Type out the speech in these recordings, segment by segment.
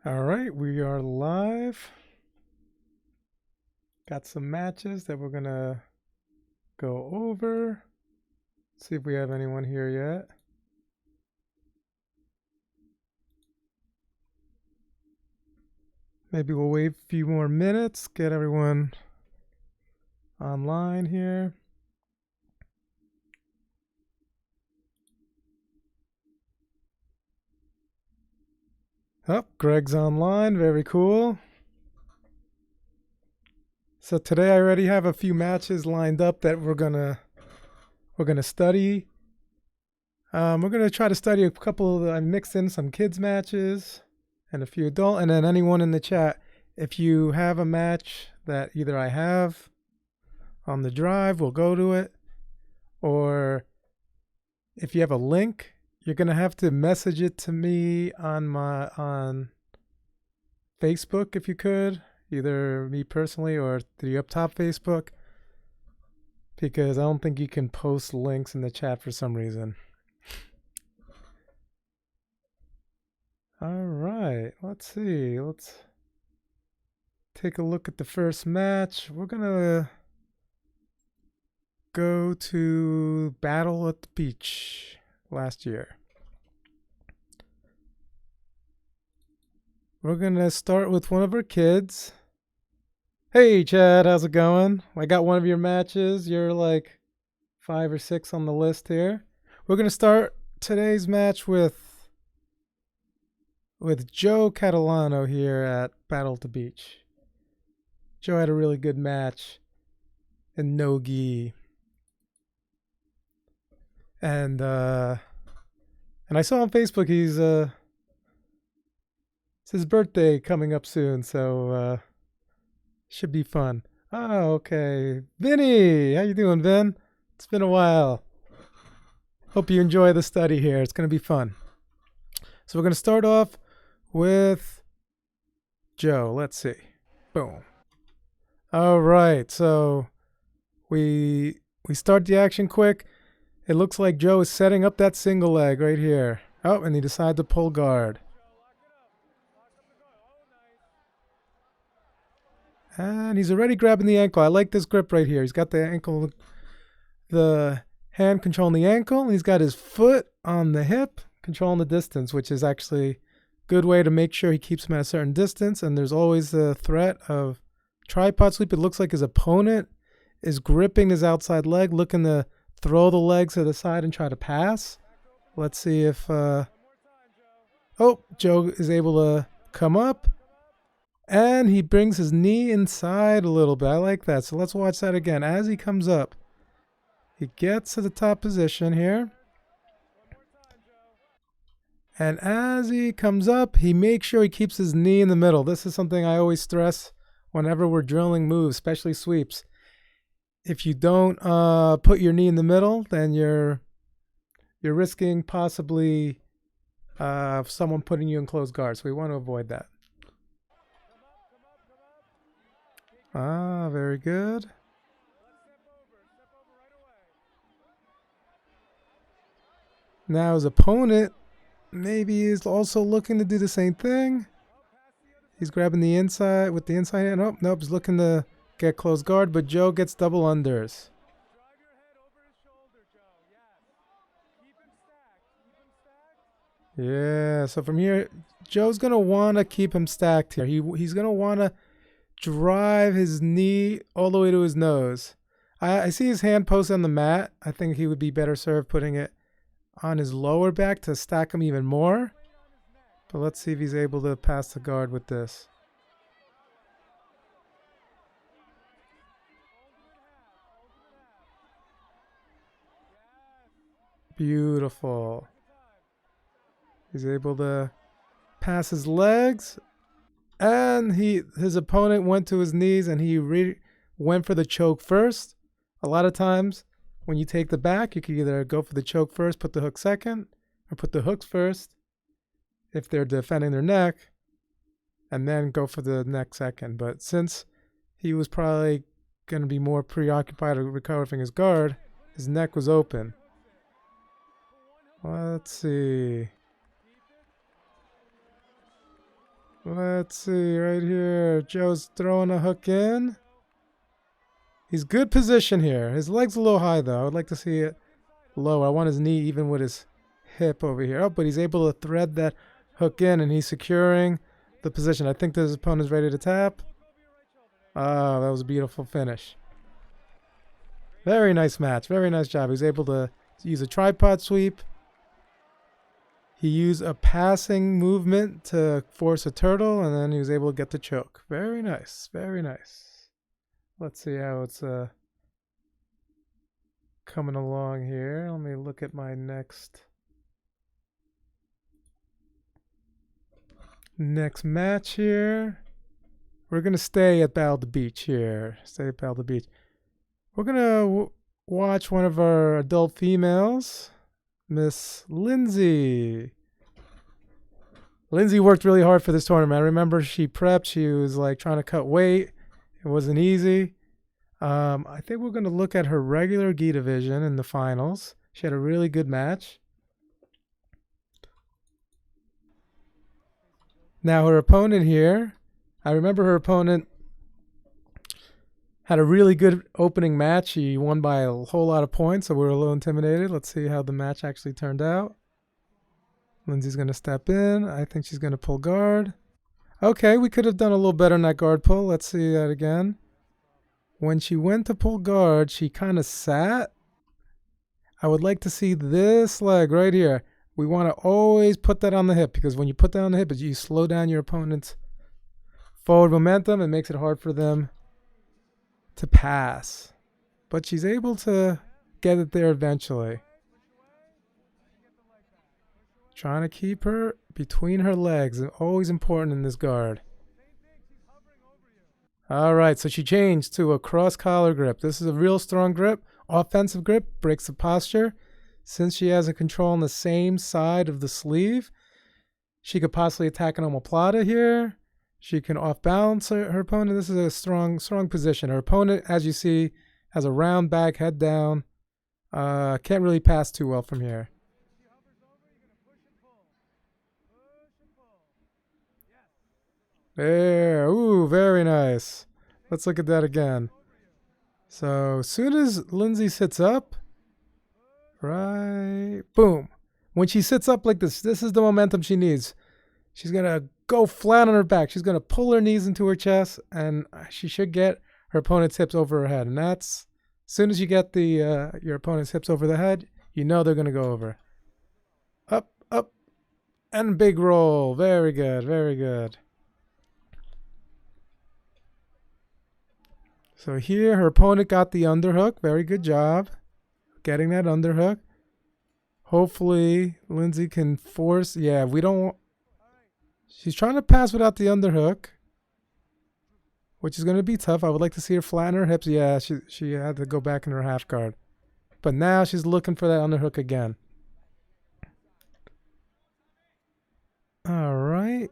All right, we are live. Got some matches that we're gonna go over. See if we have anyone here yet. Maybe we'll wait a few more minutes, get everyone online here. Oh, Greg's online. Very cool. So today I already have a few matches lined up that we're gonna study. We're gonna try to study a couple. I mixed in some kids matches and a few adult, and then anyone in the chat, if you have a match that either I have on the drive, we'll go to it, or if you have a link, you're gonna have to message it to me on Facebook if you could, either me personally or the up top Facebook, because I don't think you can post links in the chat for some reason. All right, let's see. Let's take a look at the first match. We're gonna go to Battle at the Beach last year. We're gonna start with one of our kids. Hey Chad, how's it going? I got one of your matches. You're like 5 or 6 on the list here. We're gonna start today's match with Joe Catalano here at Battle at the Beach. Joe had a really good match in no gi. And I saw on Facebook it's his birthday coming up soon, so should be fun. Oh, okay. Vinny, how you doing, Vin? It's been a while. Hope you enjoy the study here. It's going to be fun. So we're going to start off with Joe. Let's see. Boom. All right. So we start the action quick. It looks like Joe is setting up that single leg right here. Oh, and he decides to pull guard. And he's already grabbing the ankle. I like this grip right here. He's got the ankle, the hand controlling the ankle. And he's got his foot on the hip, controlling the distance, which is actually a good way to make sure he keeps him at a certain distance. And there's always the threat of tripod sweep. It looks like his opponent is gripping his outside leg, looking to throw the legs to the side and try to pass. Let's see if... oh, Joe is able to come up. And he brings his knee inside a little bit. I like that. So let's watch that again. As he comes up, he gets to the top position here. And as he comes up, he makes sure he keeps his knee in the middle. This is something I always stress whenever we're drilling moves, especially sweeps. If you don't put your knee in the middle, then you're risking possibly someone putting you in closed guard. So we want to avoid that. Ah, very good. Now his opponent maybe is also looking to do the same thing. He's grabbing the inside with the inside hand. Oh, nope, he's looking to get close guard, but Joe gets double unders. Yeah, so from here, Joe's going to want to keep him stacked here. He's going to want to drive his knee all the way to his nose. I see his hand posted on the mat. I think he would be better served putting it on his lower back to stack him even more. But let's see if he's able to pass the guard with this. Beautiful. He's able to pass his legs. And his opponent went to his knees and he went for the choke first. A lot of times when you take the back, you can either go for the choke first, put the hook second, or put the hooks first if they're defending their neck, and then go for the neck second. But since he was probably going to be more preoccupied with recovering his guard, his neck was open. Let's see. Let's see, right here. Joe's throwing a hook in. He's good position here. His leg's a little high, though. I would like to see it lower. I want his knee even with his hip over here. Oh, but he's able to thread that hook in, and he's securing the position. I think his opponent's ready to tap. Oh, that was a beautiful finish. Very nice match. Very nice job. He was able to use a tripod sweep. He used a passing movement to force a turtle, and then he was able to get the choke. Very nice. Very nice. Let's see how it's coming along here. Let me look at my next match here. We're going to stay at Battle of the Beach here. Stay at Battle of the Beach. We're going to watch one of our adult females, Miss Lindsay. Lindsay worked really hard for this tournament. I remember she prepped. She was like trying to cut weight. It wasn't easy. I think we're going to look at her regular gi division in the finals. She had a really good match. Now her opponent here, I remember her opponent had a really good opening match. He won by a whole lot of points, so we were a little intimidated. Let's see how the match actually turned out. Lindsay's going to step in. I think she's going to pull guard. Okay, we could have done a little better in that guard pull. Let's see that again. When she went to pull guard, she kind of sat. I would like to see this leg right here. We want to always put that on the hip, because when you put that on the hip, you slow down your opponent's forward momentum. It makes it hard for them to pass. But she's able to get it there eventually. Trying to keep her between her legs. Always important in this guard. All right, so she changed to a cross collar grip. This is a real strong grip. Offensive grip, breaks the posture. Since she has a control on the same side of the sleeve, she could possibly attack an omoplata here. She can off-balance her opponent. This is a strong position. Her opponent, as you see, has a round back, head down. Can't really pass too well from here. There. Ooh, very nice. Let's look at that again. So as soon as Lindsay sits up, right, boom. When she sits up like this is the momentum she needs. She's going to go flat on her back. She's going to pull her knees into her chest, and she should get her opponent's hips over her head. And that's, as soon as you get the your opponent's hips over the head, you know they're going to go over. Up, up, and big roll. Very good, very good. So here, her opponent got the underhook. Very good job getting that underhook. Hopefully, Lindsay can force. Yeah, we don't. She's trying to pass without the underhook, which is going to be tough. I would like to see her flatten her hips. Yeah, she had to go back in her half guard. But now she's looking for that underhook again. All right.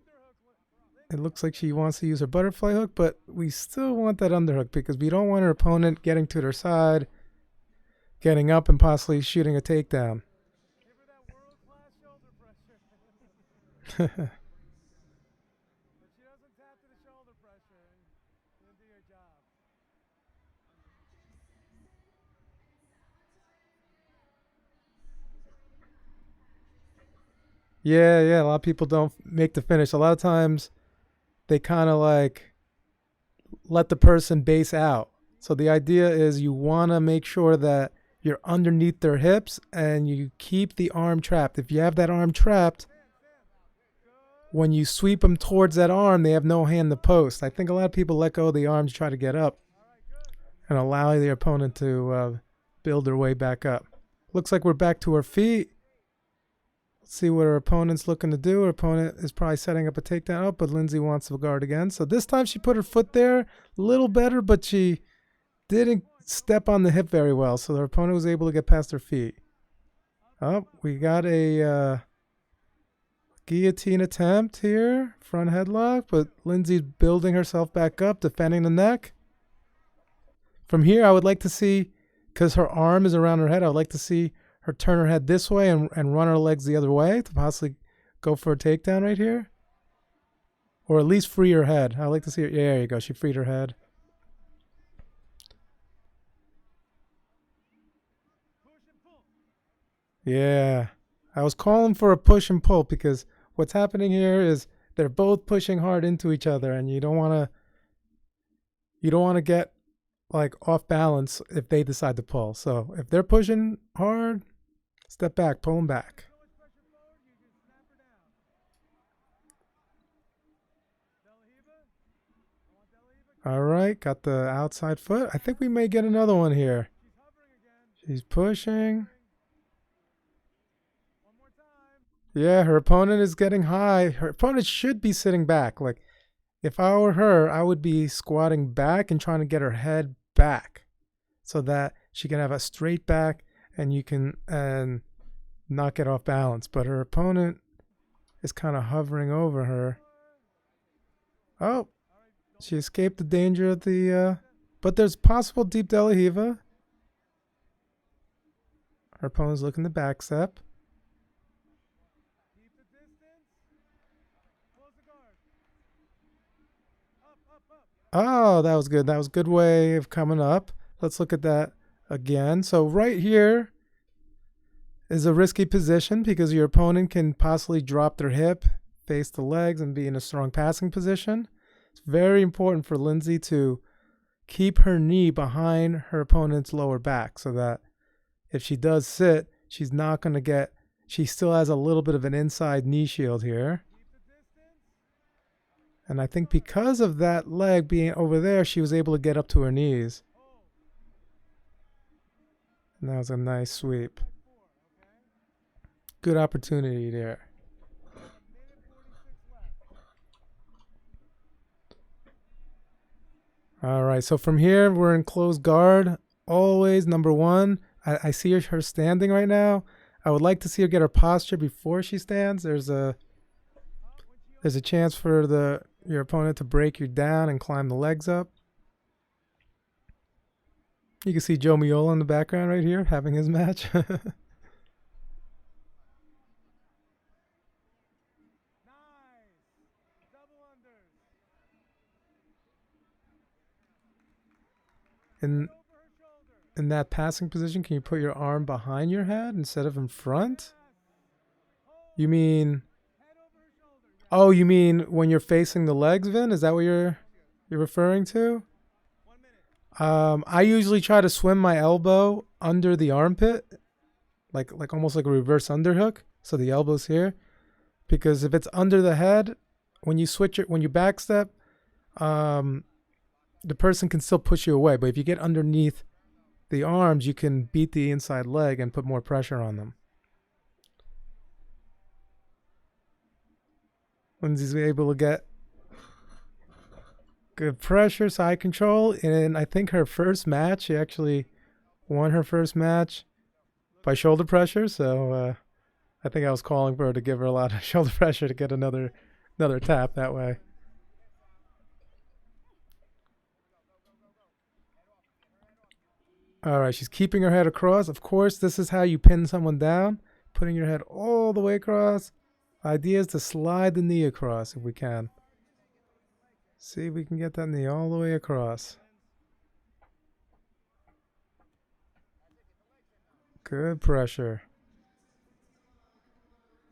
It looks like she wants to use her butterfly hook, but we still want that underhook because we don't want her opponent getting to their side, getting up, and possibly shooting a takedown. Yeah, a lot of people don't make the finish. A lot of times they kind of like let the person base out. So the idea is you want to make sure that you're underneath their hips and you keep the arm trapped. If you have that arm trapped, when you sweep them towards that arm, they have no hand to post. I think a lot of people let go of the arms, try to get up, and allow their opponent to build their way back up. Looks like we're back to our feet. Let's see what her opponent's looking to do. Her opponent is probably setting up a takedown. Oh, but Lindsay wants to guard again. So this time she put her foot there a little better, but she didn't step on the hip very well. So her opponent was able to get past her feet. Oh, we got a guillotine attempt here. Front headlock, but Lindsay's building herself back up, defending the neck. From here, I would like to see, because her arm is around her head, I would like to see her turn her head this way and run her legs the other way to possibly go for a takedown right here. Or at least free her head. I like to see her. Yeah, there you go. She freed her head. Yeah. I was calling for a push and pull because what's happening here is they're both pushing hard into each other, and you don't want to get like off balance if they decide to pull. So if they're pushing hard, step back, pull them back. All right, got the outside foot. I think we may get another one here. She's pushing. Yeah, her opponent is getting high. Her opponent should be sitting back. Like, if I were her, I would be squatting back and trying to get her head back so that she can have a straight back and you can not get off balance. But her opponent is kind of hovering over her. Oh, she escaped the danger of the... but there's possible deep De La Riva. Her opponent's looking to back step. Oh, that was good. That was a good way of coming up. Let's look at that again. So right here is a risky position because your opponent can possibly drop their hip, face the legs, and be in a strong passing position. It's very important for Lindsay to keep her knee behind her opponent's lower back so that if she does sit, she's not going to get... She still has a little bit of an inside knee shield here. And I think because of that leg being over there, she was able to get up to her knees. And that was a nice sweep. Good opportunity there. All right, so from here, we're in closed guard. Always number one. I see her standing right now. I would like to see her get her posture before she stands. There's a chance for your opponent to break you down and climb the legs up. You can see Joe Miola in the background right here having his match. In that passing position, can you put your arm behind your head instead of in front? You mean... Oh, you mean when you're facing the legs, Vin? Is that what you're referring to? I usually try to swim my elbow under the armpit, like almost like a reverse underhook. So the elbow's here, because if it's under the head, when you switch it, when you backstep, the person can still push you away. But if you get underneath the arms, you can beat the inside leg and put more pressure on them. Lindsay's able to get good pressure, side control, and I think her first match, she actually won her first match by shoulder pressure. So I think I was calling for her to give her a lot of shoulder pressure to get another tap that way. All right, she's keeping her head across. Of course, this is how you pin someone down, putting your head all the way across. Idea is to slide the knee across if we can. See if we can get that knee all the way across. Good pressure.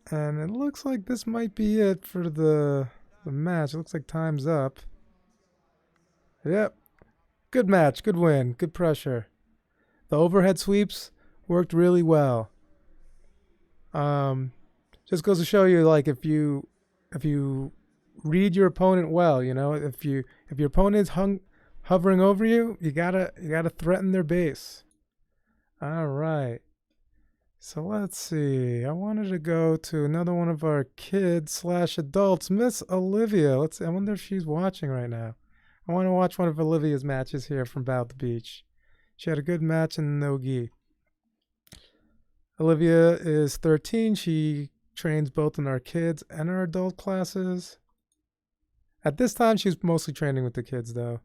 And it looks like this might be it for the match. It looks like time's up. Yep. Good match, good win, good pressure. The overhead sweeps worked really well. Just goes to show you, like, if you read your opponent well, you know, if your opponent's hovering over you, you gotta threaten their base. All right. So let's see. I wanted to go to another one of our kids / adults, Miss Olivia. Let's see. I wonder if she's watching right now. I want to watch one of Olivia's matches here from Battle at the Beach. She had a good match in no-gi. Olivia is 13. She trains both in our kids and our adult classes. At this time, she's mostly training with the kids, though.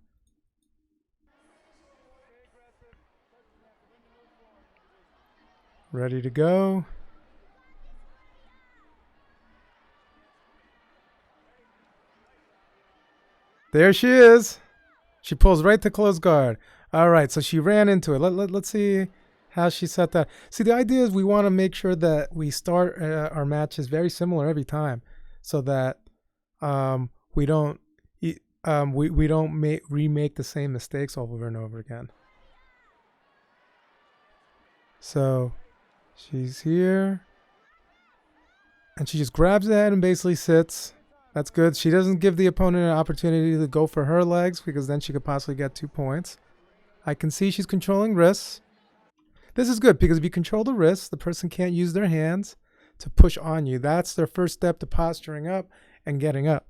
Ready to go. There she is. She pulls right to close guard. All right, so she ran into it. Let's see how she set that. See, the idea is we want to make sure that we start our matches very similar every time, so that we don't we don't remake the same mistakes over and over again. So she's here, and she just grabs the head and basically sits. That's good. She doesn't give the opponent an opportunity to go for her legs, because then she could possibly get 2 points. I can see she's controlling wrists. This is good, because if you control the wrists, the person can't use their hands to push on you. That's their first step to posturing up and getting up.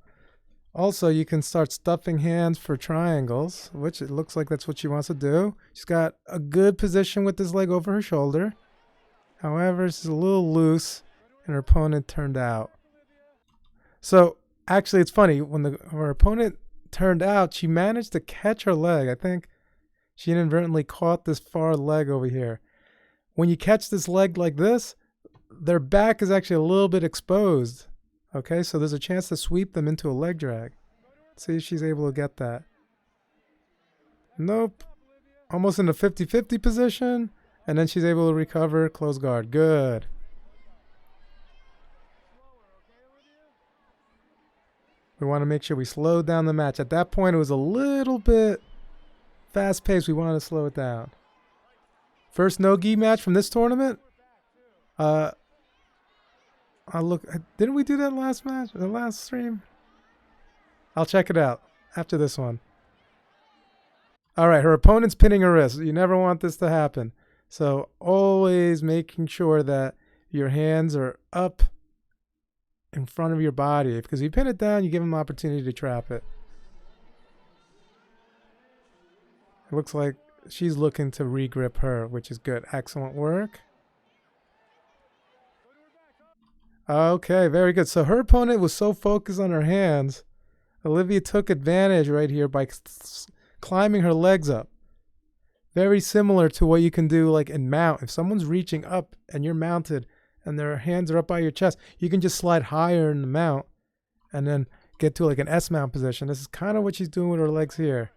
Also, you can start stuffing hands for triangles, which it looks like that's what she wants to do. She's got a good position with this leg over her shoulder. However, she's a little loose, and her opponent turned out. So, actually, it's funny. When her opponent turned out, she managed to catch her leg. I think she inadvertently caught this far leg over here. When you catch this leg like this, their back is actually a little bit exposed. Okay, so there's a chance to sweep them into a leg drag. Let's see if she's able to get that. Nope. Almost in a 50-50 position. And then she's able to recover, close guard. Good. We want to make sure we slow down the match. At that point, it was a little bit fast-paced. We wanted to slow it down. First no-gi match from this tournament. I'll look. Didn't we do that last match? The last stream? I'll check it out after this one. All right, her opponent's pinning her wrist. You never want this to happen. So always making sure that your hands are up in front of your body. Because if you pin it down, you give them an opportunity to trap it. It looks like she's looking to regrip her, which is good. Excellent work. Okay, very good. So her opponent was so focused on her hands, Olivia took advantage right here by climbing her legs up. Very similar to what you can do like in mount. If someone's reaching up and you're mounted and their hands are up by your chest, you can just slide higher in the mount and then get to like an S mount position. This is kind of what she's doing with her legs here.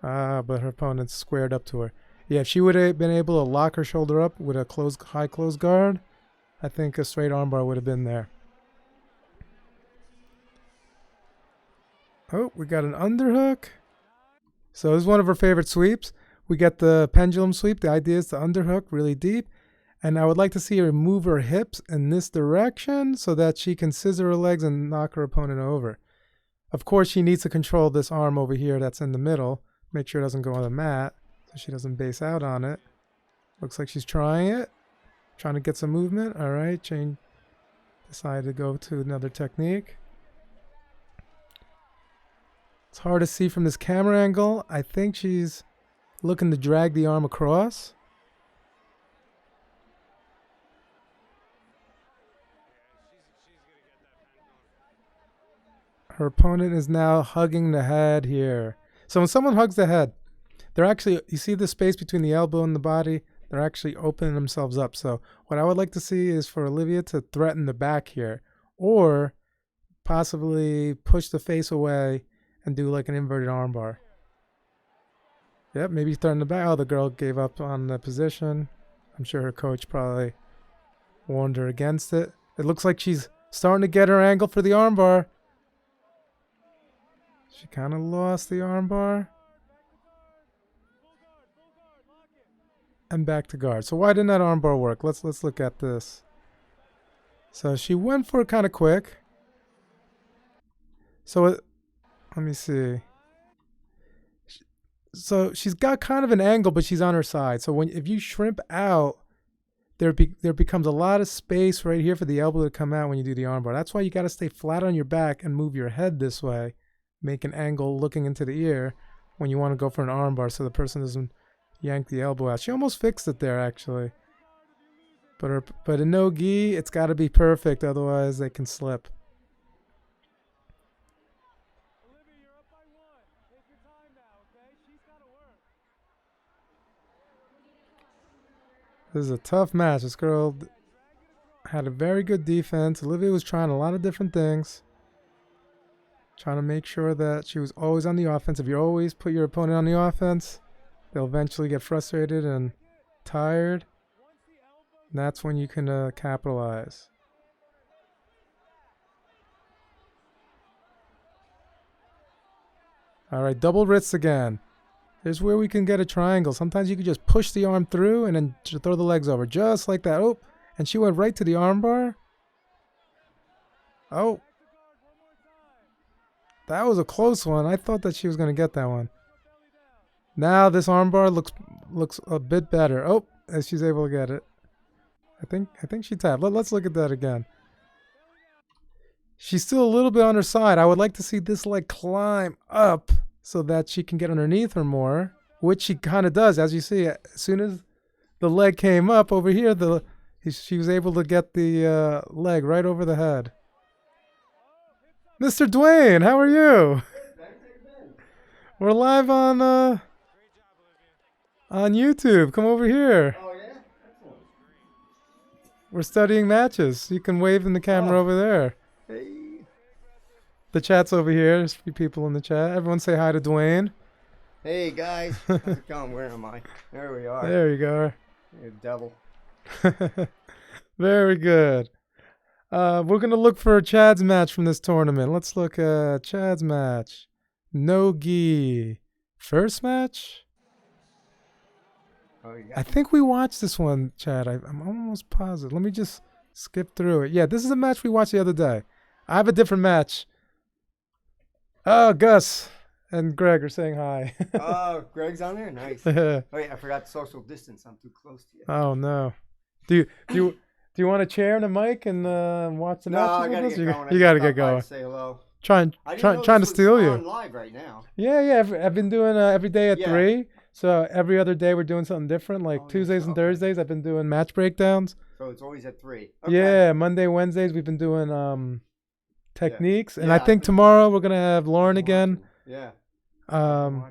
But her opponent's squared up to her. Yeah, if she would have been able to lock her shoulder up with a high close guard, I think a straight armbar would have been there. Oh, we got an underhook. So this is one of her favorite sweeps. We get the pendulum sweep. The idea is to underhook really deep. And I would like to see her move her hips in this direction so that she can scissor her legs and knock her opponent over. Of course, she needs to control this arm over here that's in the middle. Make sure it doesn't go on the mat so she doesn't base out on it. Looks like she's trying it. Trying to get some movement. All right, Jane decided to go to another technique. It's hard to see from this camera angle. I think she's looking to drag the arm across. Her opponent is now hugging the head here. So when someone hugs the head, they're actually, you see the space between the elbow and the body? They're actually opening themselves up. So what I would like to see is for Olivia to threaten the back here, or possibly push the face away and do like an inverted armbar. Yep, maybe threaten the back. Oh, the girl gave up on the position. I'm sure her coach probably warned her against it. It looks like she's starting to get her angle for the armbar. She kind of lost the armbar. And back to guard. So why didn't that armbar work? Let's look at this. So she went for it kind of quick. So let me see. So she's got kind of an angle, but she's on her side. So if you shrimp out, there becomes a lot of space right here for the elbow to come out when you do the armbar. That's why you got to stay flat on your back and move your head this way. Make an angle looking into the ear when you want to go for an armbar so the person doesn't yank the elbow out. She almost fixed it there, actually. But in no-gi, it's got to be perfect, otherwise they can slip. This is a tough match. This girl had a very good defense. Olivia was trying a lot of different things. Trying to make sure that she was always on the offense. If you always put your opponent on the offense, they'll eventually get frustrated and tired. And that's when you can capitalize. All right, double wrists again. Here's where we can get a triangle. Sometimes you can just push the arm through and then throw the legs over. Just like that. Oh, and she went right to the arm bar. Oh. That was a close one. I thought that she was going to get that one. Now this arm bar looks a bit better. Oh, as she's able to get it. I think she tapped. Let's look at that again. She's still a little bit on her side. I would like to see this leg climb up so that she can get underneath her more, which she kind of does. As you see, as soon as the leg came up over here, she was able to get the leg right over the head. Mr. Dwayne, how are you? We're live on YouTube. Come over here. Oh yeah? Excellent. We're studying matches. You can wave in the camera over there. Hey. The chat's over here. There's a few people in the chat. Everyone say hi to Dwayne. Hey guys. How's it going? Where am I? There we are. There you go. You devil. Very good. We're going to look for Chad's match from this tournament. Let's look at Chad's match. No-gi. First match? Oh, I think we watched this one, Chad. I'm almost positive. Let me just skip through it. Yeah, this is a match we watched the other day. I have a different match. Oh, Gus and Greg are saying hi. Oh, Greg's on there? Nice. Oh yeah, I forgot social distance. I'm too close to you. Oh, no. Do you want a chair and a mic and watch the No, match? I gotta get going. You gotta get going. Say hello. Trying to steal you. On live right now. Yeah. I've been doing every day at 3. So every other day we're doing something different. Like Tuesdays and Thursdays, I've been doing match breakdowns. So it's always at 3. Okay. Yeah, Monday, Wednesdays we've been doing techniques, and I think tomorrow we're gonna have Lauren again. Yeah. Um,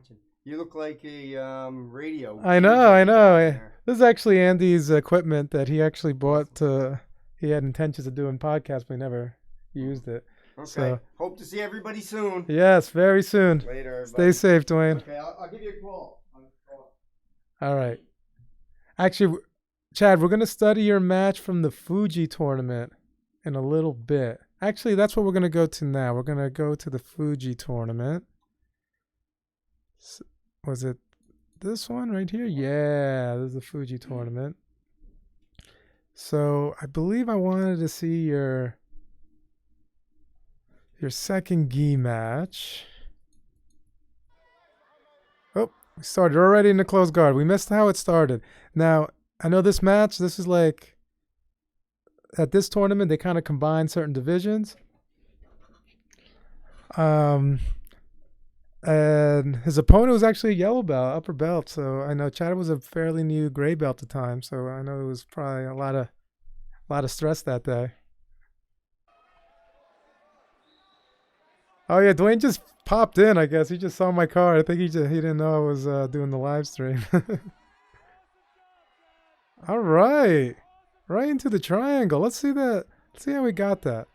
You look like a radio. I know. This is actually Andy's equipment that he actually bought to. He had intentions of doing podcasts, but he never used it. Okay. So, hope to see everybody soon. Yes, very soon. Later, everybody. Stay safe, Dwayne. Okay, I'll give you a call. All right. Actually, Chad, we're going to study your match from the Fuji tournament in a little bit. Actually, that's what we're going to go to now. We're going to go to the Fuji tournament. Was it this one right here? Yeah, this is the Fuji tournament. So I believe I wanted to see your second gi match. Oh, we started already in the closed guard. We missed how it started. Now, I know this match, this is like, at this tournament, they kind of combine certain divisions. And his opponent was actually a yellow belt, upper belt. So I know Chad was a fairly new gray belt at the time. So I know it was probably a lot of stress that day. Oh yeah, Dwayne just popped in. I guess he just saw my card. I think he didn't know I was doing the live stream. All right, right into the triangle. Let's see that. Let's see how we got that.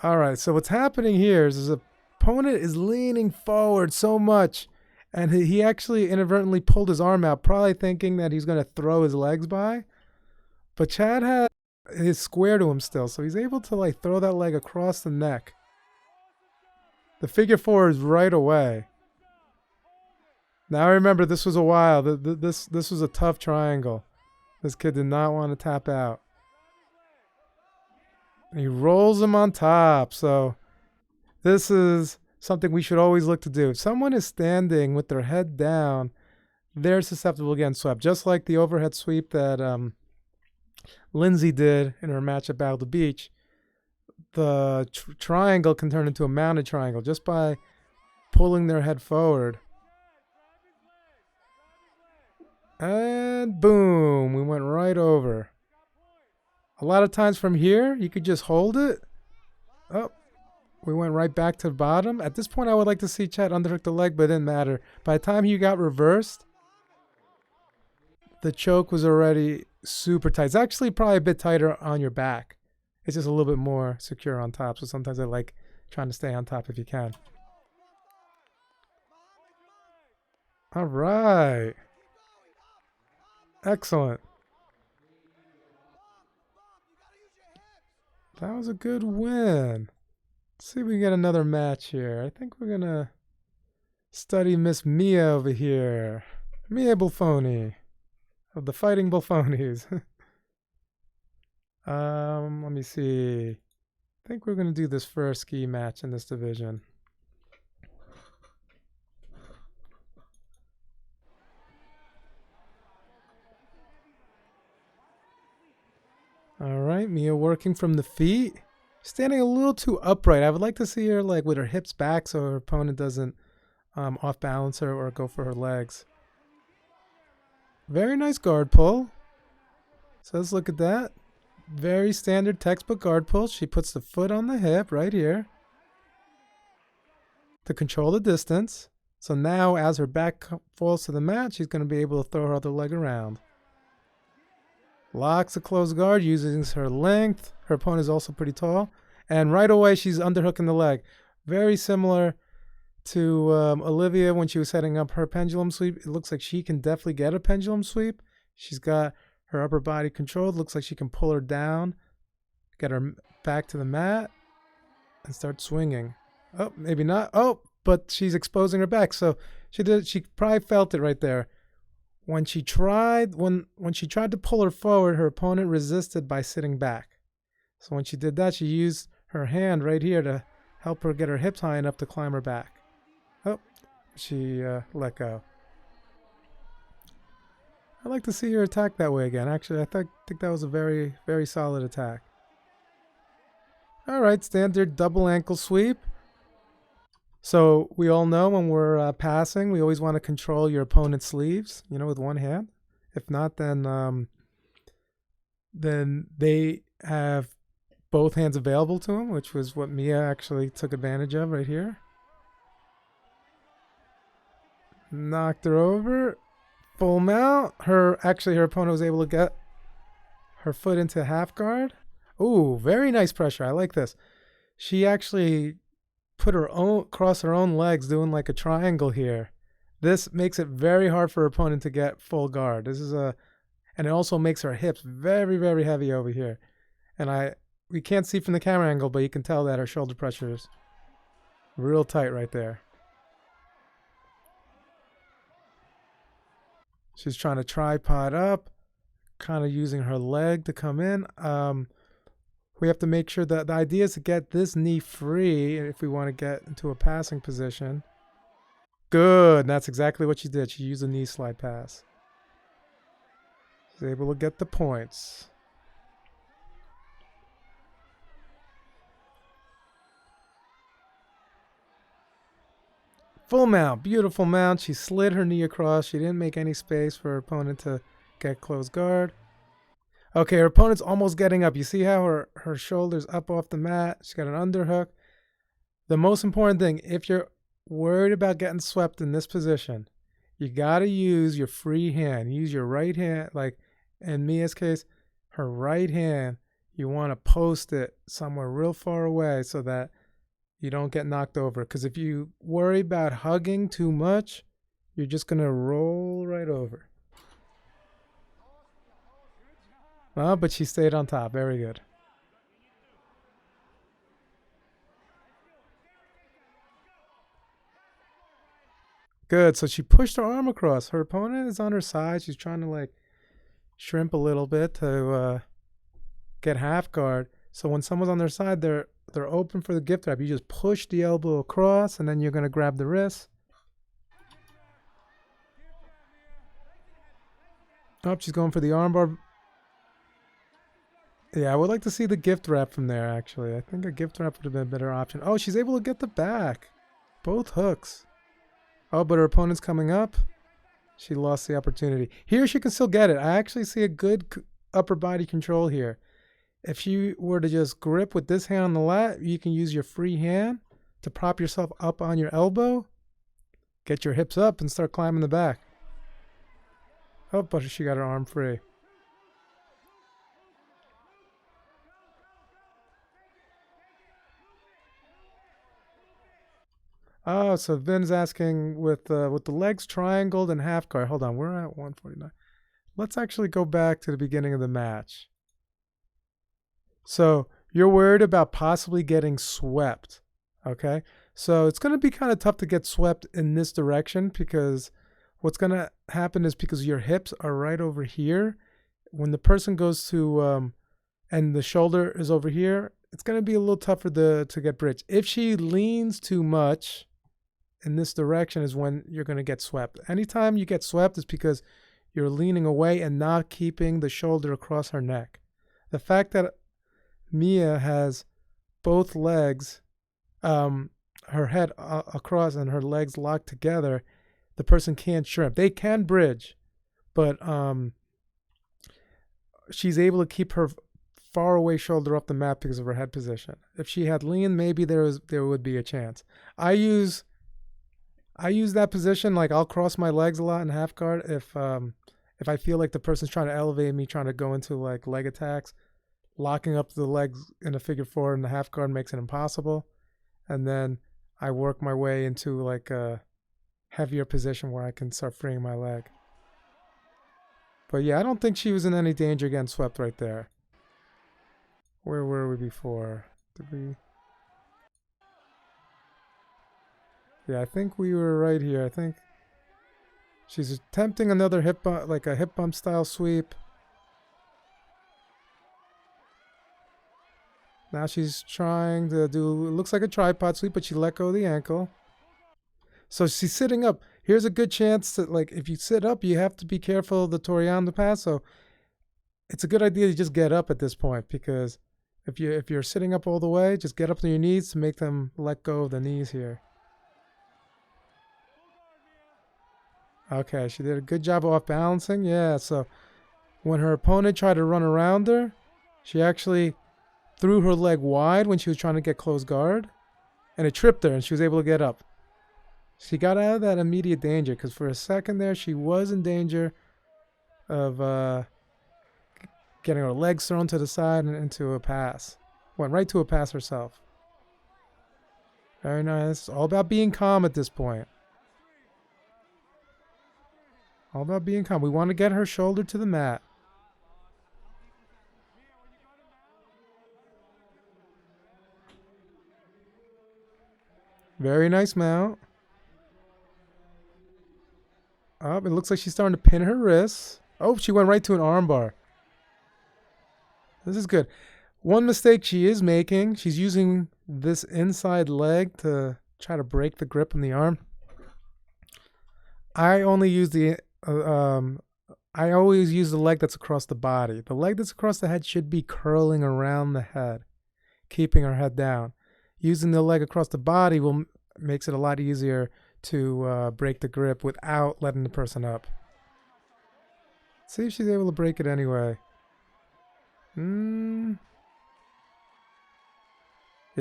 All right, so what's happening here is his opponent is leaning forward so much, and he actually inadvertently pulled his arm out, probably thinking that he's going to throw his legs by. But Chad had his square to him still, so he's able to like throw that leg across the neck. The figure 4 is right away. Now remember, this was a while. This was a tough triangle. This kid did not want to tap out. He rolls him on top. So this is something we should always look to do. If someone is standing with their head down, they're susceptible to getting swept. Just like the overhead sweep that Lindsay did in her match at Battle of the Beach. The triangle can turn into a mounted triangle just by pulling their head forward. And boom, we went right over. A lot of times from here, you could just hold it. Oh, we went right back to the bottom. At this point, I would like to see Chad underhook the leg, but it didn't matter. By the time he got reversed, the choke was already super tight. It's actually probably a bit tighter on your back. It's just a little bit more secure on top. So sometimes I like trying to stay on top if you can. All right. Excellent. That was a good win. Let's see if we can get another match here. I think we're going to study Miss Mia over here. Mia Buffoni of the Fighting Buffonis. Let me see. I think we're going to do this first ski match in this division. All right, Mia working from the feet. Standing a little too upright. I would like to see her like with her hips back so her opponent doesn't off balance her or go for her legs. Very nice guard pull. So let's look at that. Very standard textbook guard pull. She puts the foot on the hip right here to control the distance. So now as her back falls to the mat, she's going to be able to throw her other leg around. Locks the closed guard, uses her length. Her opponent is also pretty tall. And right away, she's underhooking the leg. Very similar to Olivia when she was setting up her pendulum sweep. It looks like she can definitely get a pendulum sweep. She's got her upper body controlled. Looks like she can pull her down, get her back to the mat, and start swinging. Oh, maybe not. Oh, but she's exposing her back. So she probably felt it right there. When she tried to pull her forward, her opponent resisted by sitting back. So when she did that, she used her hand right here to help her get her hips high enough to climb her back. Oh, she let go. I'd like to see her attack that way again. Actually, I think that was a very, very solid attack. All right, standard double ankle sweep. So we all know when we're passing, we always want to control your opponent's sleeves, with one hand. If not, then they have both hands available to them, which was what Mia actually took advantage of right here. Knocked her over. Full mount. Her opponent was able to get her foot into half guard. Ooh, very nice pressure. I like this. She actually put cross her own legs doing like a triangle here. This makes it very hard for her opponent to get full guard. And it also makes her hips very, very heavy over here. And we can't see from the camera angle, but you can tell that her shoulder pressure is real tight right there. She's trying to tripod up, kind of using her leg to come in. We have to make sure that the idea is to get this knee free if we want to get into a passing position. Good. That's exactly what she did. She used a knee slide pass. She's able to get the points. Full mount. Beautiful mount. She slid her knee across. She didn't make any space for her opponent to get closed guard. Okay, her opponent's almost getting up. You see how her shoulder's up off the mat? She's got an underhook. The most important thing, if you're worried about getting swept in this position, you got to use your free hand. Use your right hand. Like in Mia's case, her right hand, you want to post it somewhere real far away so that you don't get knocked over. Because if you worry about hugging too much, you're just going to roll right over. Oh, but she stayed on top. Very good. Good. So she pushed her arm across. Her opponent is on her side. She's trying to like shrimp a little bit to get half guard. So when someone's on their side, they're open for the gift wrap. You just push the elbow across, and then you're going to grab the wrist. Oh, she's going for the armbar. Yeah, I would like to see the gift wrap from there, actually. I think a gift wrap would have been a better option. Oh, she's able to get the back. Both hooks. Oh, but her opponent's coming up. She lost the opportunity. Here she can still get it. I actually see a good upper body control here. If you were to just grip with this hand on the lat, you can use your free hand to prop yourself up on your elbow. Get your hips up and start climbing the back. Oh, but she got her arm free. Oh, so Vin's asking with the legs triangled and half guard. Hold on, we're at 149. Let's actually go back to the beginning of the match. So you're worried about possibly getting swept. Okay. So it's going to be kind of tough to get swept in this direction because what's going to happen is because your hips are right over here. When the person goes to, and the shoulder is over here, it's going to be a little tougher to get bridge. If she leans too much in this direction is when you're going to get swept. Anytime you get swept is because you're leaning away and not keeping the shoulder across her neck. The fact that Mia has both legs, her head across and her legs locked together, the person can't shrimp. They can bridge, but she's able to keep her far away shoulder off the mat because of her head position. If she had lean, maybe there would be a chance. I use that position, like I'll cross my legs a lot in half guard if I feel like the person's trying to elevate me, trying to go into like leg attacks. Locking up the legs in a figure four in the half guard makes it impossible. And then I work my way into like a heavier position where I can start freeing my leg. But yeah, I don't think she was in any danger getting swept right there. Where were we before? Did we? Yeah, I think we were right here. I think she's attempting another hip bump, like a hip bump style sweep. Now she's trying to do, it looks like a tripod sweep, but she let go of the ankle. So she's sitting up. Here's a good chance that, like, if you sit up, you have to be careful of the Toriano pass. So it's a good idea to just get up at this point, because if you're sitting up all the way, just get up to your knees to make them let go of the knees here. Okay, she did a good job of off balancing. Yeah, so when her opponent tried to run around her, she actually threw her leg wide when she was trying to get close guard, and it tripped her, and she was able to get up. She got out of that immediate danger, because for a second there, she was in danger of getting her legs thrown to the side and into a pass. Went right to a pass herself. Very nice. All about being calm at this point. All about being calm. We want to get her shoulder to the mat. Very nice mount. Oh, it looks like she's starting to pin her wrists. Oh, she went right to an armbar. This is good. One mistake she is making, she's using this inside leg to try to break the grip on the arm. I only use I always use the leg that's across the body. The leg that's across the head should be curling around the head, keeping her head down. Using the leg across the body makes it a lot easier to break the grip without letting the person up. See if she's able to break it anyway. Yeah,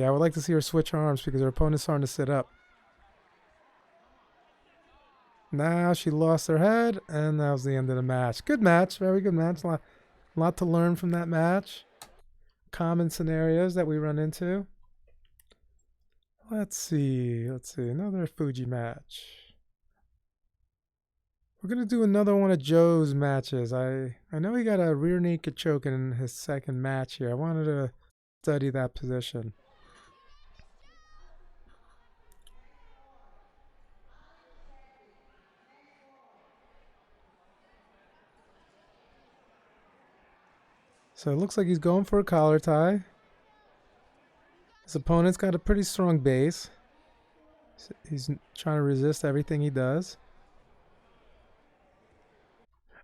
I would like to see her switch her arms because her opponent's starting to sit up. Now she lost her head, and that was the end of the match. Good match, very good match. A lot to learn from that match. Common scenarios that we run into. Let's see. Another Fuji match. We're going to do another one of Joe's matches. I know he got a rear naked choke in his second match here. I wanted to study that position. So it looks like he's going for a collar tie. His opponent's got a pretty strong base. He's trying to resist everything he does.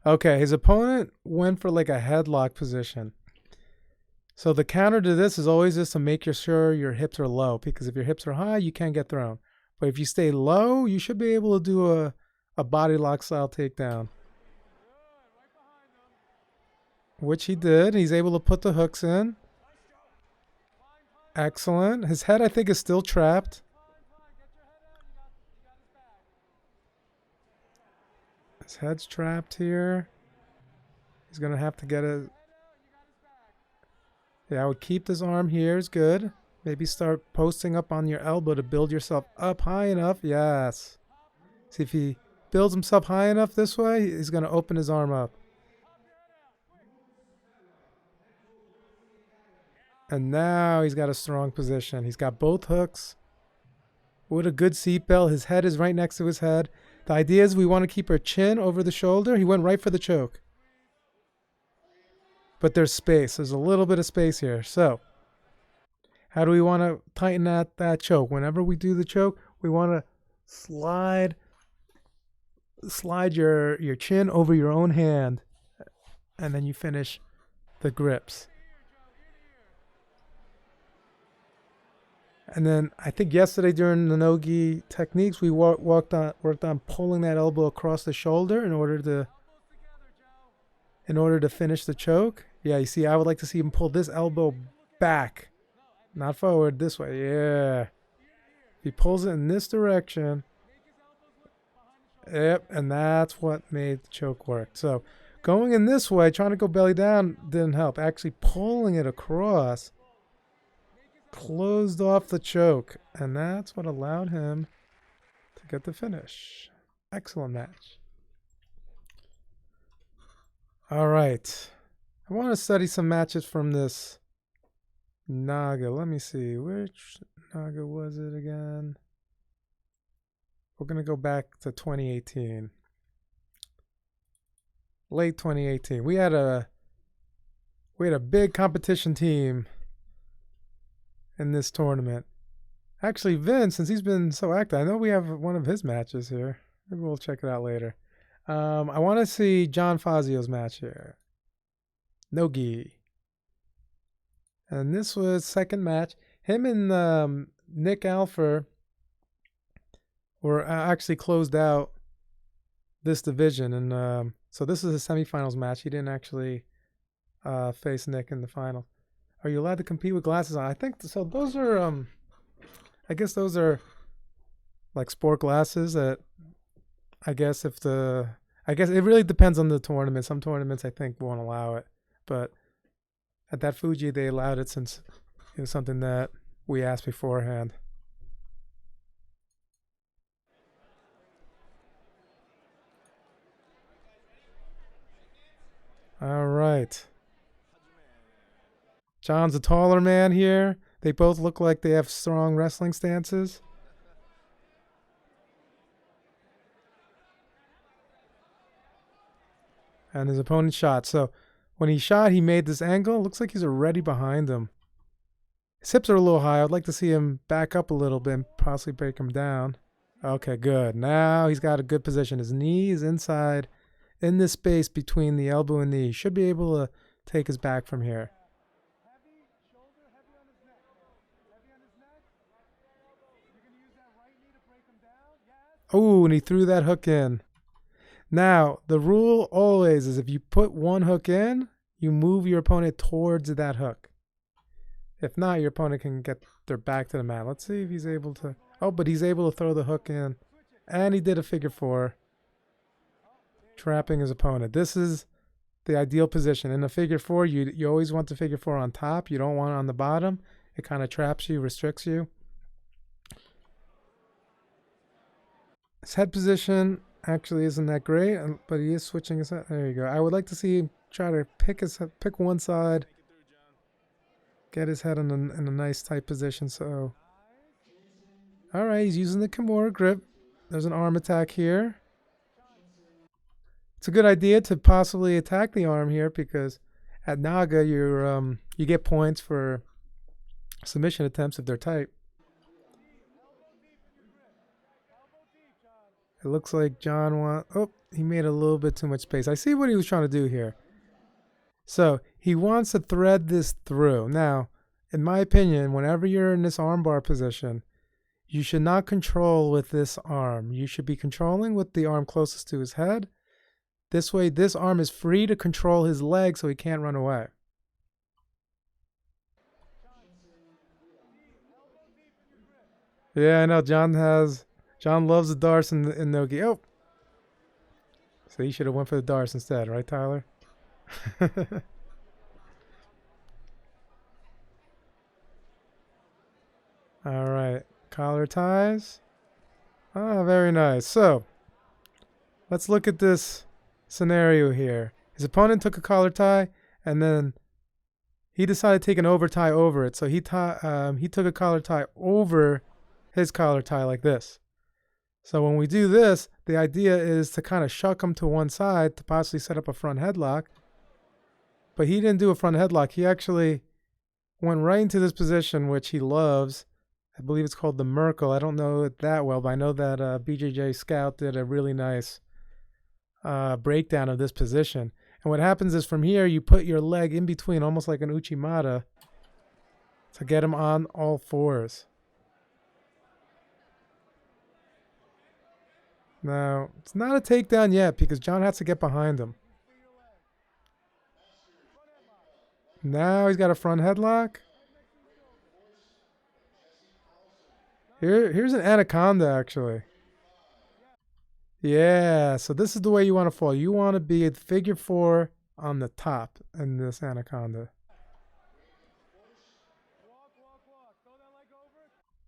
Okay, his opponent went for like a headlock position. So the counter to this is always just to make sure your hips are low, because if your hips are high, you can't get thrown. But if you stay low, you should be able to do a body lock style takedown. Which he did. He's able to put the hooks in. Excellent. His head, I think, is still trapped. His head's trapped here. He's going to have to get it. Yeah, I would keep this arm here. Is good. Maybe start posting up on your elbow to build yourself up high enough. Yes. See, if he builds himself high enough this way, he's going to open his arm up. And now he's got a strong position. He's got both hooks. With a good seatbelt. His head is right next to his head. The idea is we want to keep our chin over the shoulder. He went right for the choke. But there's space. There's a little bit of space here. So, how do we want to tighten that choke? Whenever we do the choke, we want to slide your chin over your own hand. And then you finish the grips. And then I think yesterday during the no-gi techniques, we worked on pulling that elbow across the shoulder in order to finish the choke. Yeah, you see, I would like to see him pull this elbow back, not forward, this way. Yeah. If he pulls it in this direction, yep, and that's what made the choke work. So going in this way, trying to go belly down didn't help. Actually pulling it across closed off the choke, and that's what allowed him to get the finish. Excellent match. All right. I want to study some matches from this Naga. Let me see. Which Naga was it again? We're going to go back to 2018. Late 2018. We had a big competition team in this tournament. Actually, Vince, since he's been so active, I know we have one of his matches here. Maybe we'll check it out later. I want to see John Fazio's match here. No-gi. And this was second match. Him and Nick Alfer were actually closed out this division. And so this is a semifinals match. He didn't actually face Nick in the final. Are you allowed to compete with glasses on? I think so. Those are, I guess those are like sport glasses that I guess it really depends on the tournament. Some tournaments I think won't allow it. But at that Fuji, they allowed it since it was something that we asked beforehand. All right. John's a taller man here. They both look like they have strong wrestling stances. And his opponent shot. So when he shot, he made this angle. Looks like he's already behind him. His hips are a little high. I'd like to see him back up a little bit and possibly break him down. Okay, good. Now he's got a good position. His knee is inside in this space between the elbow and knee. He should be able to take his back from here. Oh, and he threw that hook in. Now, the rule always is if you put one hook in, you move your opponent towards that hook. If not, your opponent can get their back to the mat. Let's see if he's able to. Oh, but he's able to throw the hook in. And he did a figure four, trapping his opponent. This is the ideal position. In a figure four, you always want the figure four on top. You don't want it on the bottom. It kind of traps you, restricts you. His head position actually isn't that great, but he is switching his head. There you go. I would like to see him try to pick one side, get his head in a nice tight position. So, all right, he's using the Kimura grip. There's an arm attack here. It's a good idea to possibly attack the arm here because at Naga you get points for submission attempts if they're tight. It looks like John he made a little bit too much space. I see what he was trying to do here. So he wants to thread this through. Now, in my opinion, whenever you're in this armbar position, you should not control with this arm. You should be controlling with the arm closest to his head. This way, this arm is free to control his leg so he can't run away. Yeah, I know. John loves the darts in no-gi. Oh! So he should have went for the darts instead, right, Tyler? All right. Collar ties. Ah, very nice. So, let's look at this scenario here. His opponent took a collar tie, and then he decided to take an over tie over it. So he took a collar tie over his collar tie like this. So when we do this, the idea is to kind of shuck him to one side to possibly set up a front headlock. But he didn't do a front headlock. He actually went right into this position, which he loves. I believe it's called the Merkle. I don't know it that well, but I know that BJJ Scout did a really nice breakdown of this position. And what happens is from here, you put your leg in between, almost like an Uchimata, to get him on all fours. Now, it's not a takedown yet because John has to get behind him. Now he's got a front headlock. Here's an anaconda, actually. Yeah, so this is the way you want to fall. You want to be at figure four on the top in this anaconda.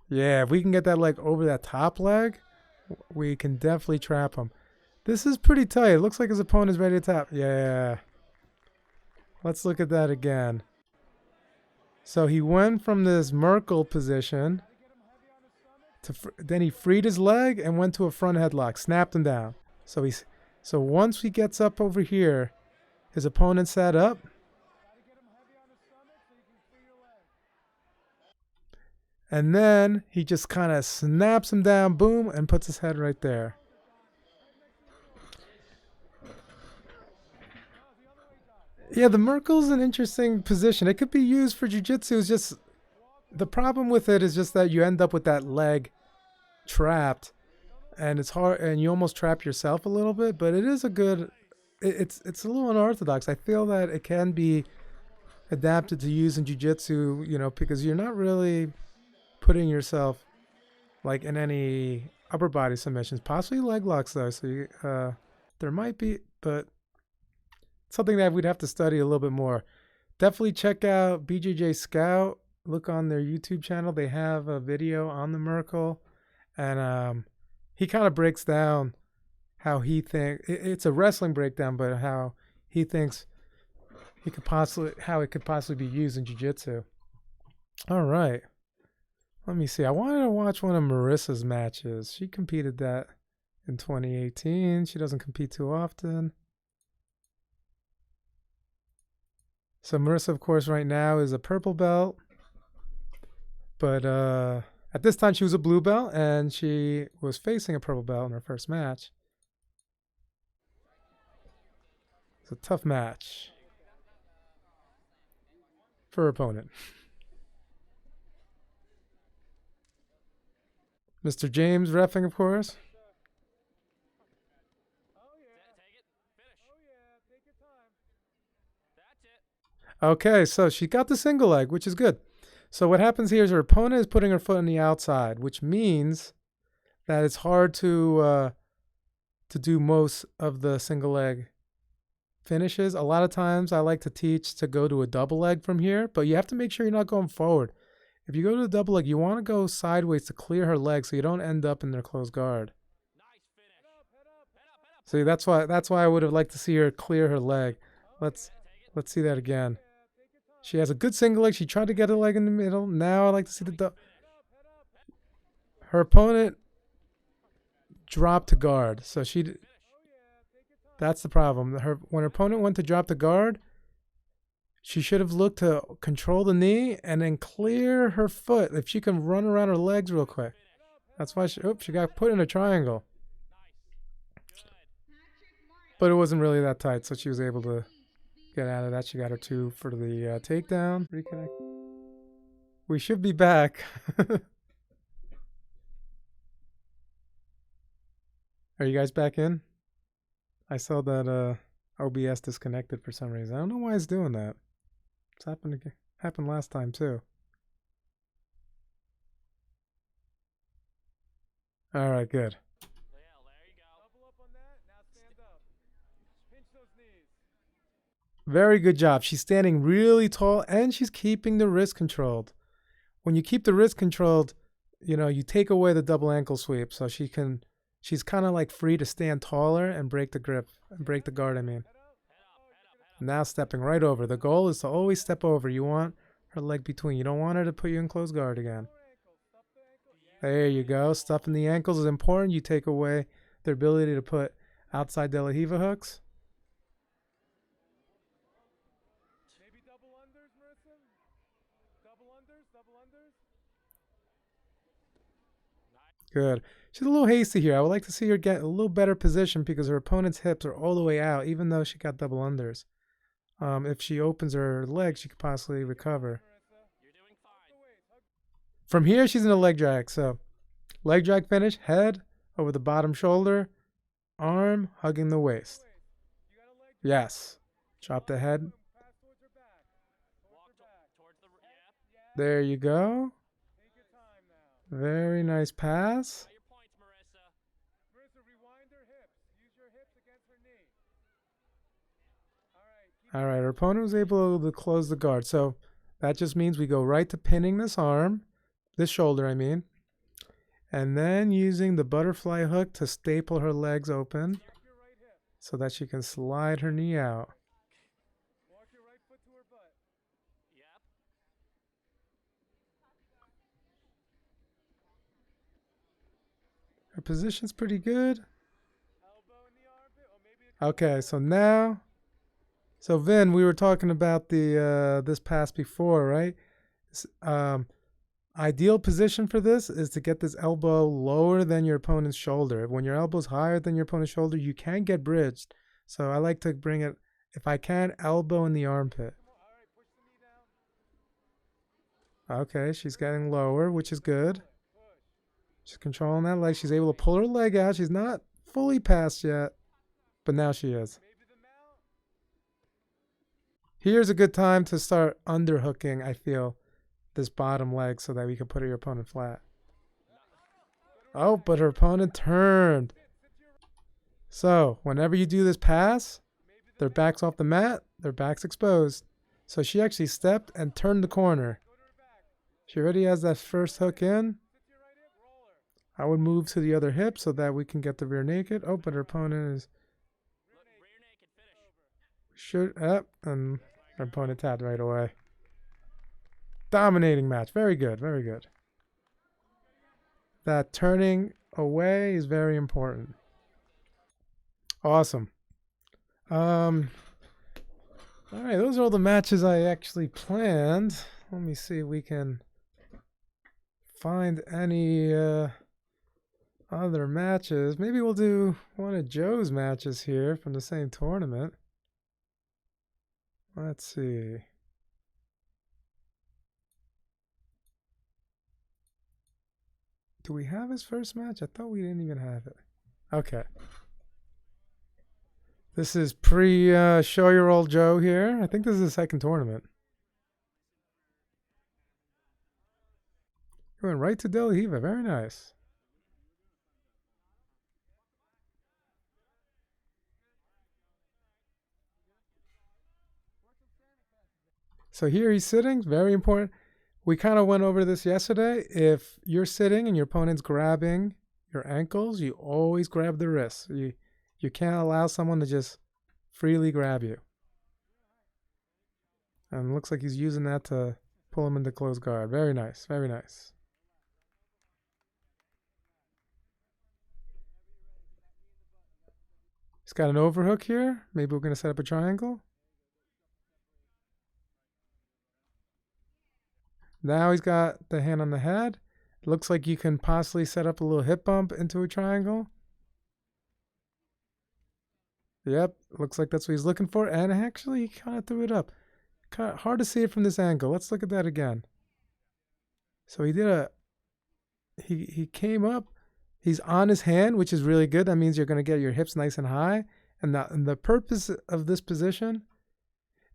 Yeah, if we can get that leg over that top leg, we can definitely trap him. This is pretty tight. It looks like his opponent is ready to tap. Yeah. Let's look at that again. So he went from this Merkle position to then he freed his leg and went to a front headlock, snapped him down. So once he gets up over here, his opponent sat up. And then he just kind of snaps him down, boom, and puts his head right there. Yeah, the Merkle's an interesting position. It could be used for jiu-jitsu. It's just the problem with it is just that you end up with that leg trapped, and it's hard, and you almost trap yourself a little bit. But it is a good. It's a little unorthodox. I feel that it can be adapted to use in jiu-jitsu, you know, because you're not really putting yourself like in any upper body submissions, possibly leg locks though. So you, there might be, but something that we'd have to study a little bit more. Definitely check out BJJ Scout. Look on their YouTube channel. They have a video on the Merkle, and he kind of breaks down how he thinks. It's a wrestling breakdown, but how he thinks how it could possibly be used in jiu-jitsu. All right. Let me see. I wanted to watch one of Marissa's matches. She competed that in 2018. She doesn't compete too often. So Marissa, of course, right now is a purple belt. But at this time, she was a blue belt, and she was facing a purple belt in her first match. It's a tough match for her opponent. Mr. James reffing, of course. Okay, so she got the single leg, which is good. So what happens here is her opponent is putting her foot on the outside, which means that it's hard to do most of the single leg finishes. A lot of times I like to teach to go to a double leg from here, but you have to make sure you're not going forward. If you go to the double leg, you want to go sideways to clear her leg so you don't end up in their closed guard. See, that's why I would have liked to see her clear her leg. Let's see that again. She has a good single leg. She tried to get a leg in the middle. Now I like to see the her opponent dropped to guard. So that's the problem. When her opponent went to drop the guard, she should have looked to control the knee and then clear her foot if she can run around her legs real quick. That's why she got put in a triangle. But it wasn't really that tight, so she was able to get out of that. She got her 2 for the takedown. Reconnect. We should be back. Are you guys back in? I saw that OBS disconnected for some reason. I don't know why it's doing that. It's happened last time too. All right, good. Very good job. She's standing really tall and she's keeping the wrist controlled. When you keep the wrist controlled, you know, you take away the double ankle sweep, so she's kind of like free to stand taller and break the grip, and break the guard, I mean. Now stepping right over. The goal is to always step over. You want her leg between. You don't want her to put you in close guard again. There you go. Stuffing the ankles is important. You take away their ability to put outside De La Riva hooks. Maybe double unders, Marissa? Double unders? Good. She's a little hasty here. I would like to see her get a little better position because her opponent's hips are all the way out, even though she got double unders. If she opens her legs, she could possibly recover. From here, she's in a leg drag. So, leg drag finish, head over the bottom shoulder, arm hugging the waist. Yes. Drop the head. There you go. Very nice pass. Marissa, rewind her hips. Use your hips against her knee. All right, her opponent was able to close the guard. So that just means we go right to pinning this arm, this shoulder, I mean, and then using the butterfly hook to staple her legs open so that she can slide her knee out. Walk your right foot to her butt. Her position's pretty good. Elbow in the armpit, or maybe Okay, so now, so Vin, we were talking about the this pass before, right? Ideal position for this is to get this elbow lower than your opponent's shoulder. When your elbow's higher than your opponent's shoulder, you can get bridged. So I like to bring it, if I can, elbow in the armpit. Okay, she's getting lower, which is good. She's controlling that leg. She's able to pull her leg out. She's not fully past yet, but now she is. Here's a good time to start underhooking, I feel, this bottom leg so that we can put your opponent flat. Oh, but her opponent turned. So, whenever you do this pass, their back's off the mat, their back's exposed. So she actually stepped and turned the corner. She already has that first hook in. I would move to the other hip so that we can get the rear naked. Oh, but her opponent is... Should up, and her opponent tapped right away. Dominating match. Very good, very good. That turning away is very important. Awesome. All right, those are all the matches I actually planned. Let me see if we can find any other matches. Maybe we'll do one of Joe's matches here from the same tournament. Let's see. Do we have his first match? I thought we didn't even have it. Okay. This is pre-show-your-old Joe here. I think this is the second tournament. He went right to De La Riva. Very nice. So here he's sitting. Very important. We kind of went over this yesterday. If you're sitting and your opponent's grabbing your ankles, you always grab the wrists. You can't allow someone to just freely grab you. And it looks like he's using that to pull him into close guard. Very nice. Very nice. He's got an overhook here. Maybe we're going to set up a triangle. Now he's got the hand on the head. It looks like you can possibly set up a little hip bump into a triangle. Yep, looks like that's what he's looking for. And actually, he kind of threw it up. Kind of hard to see it from this angle. Let's look at that again. So he did a... He came up. He's on his hand, which is really good. That means you're going to get your hips nice and high. And the purpose of this position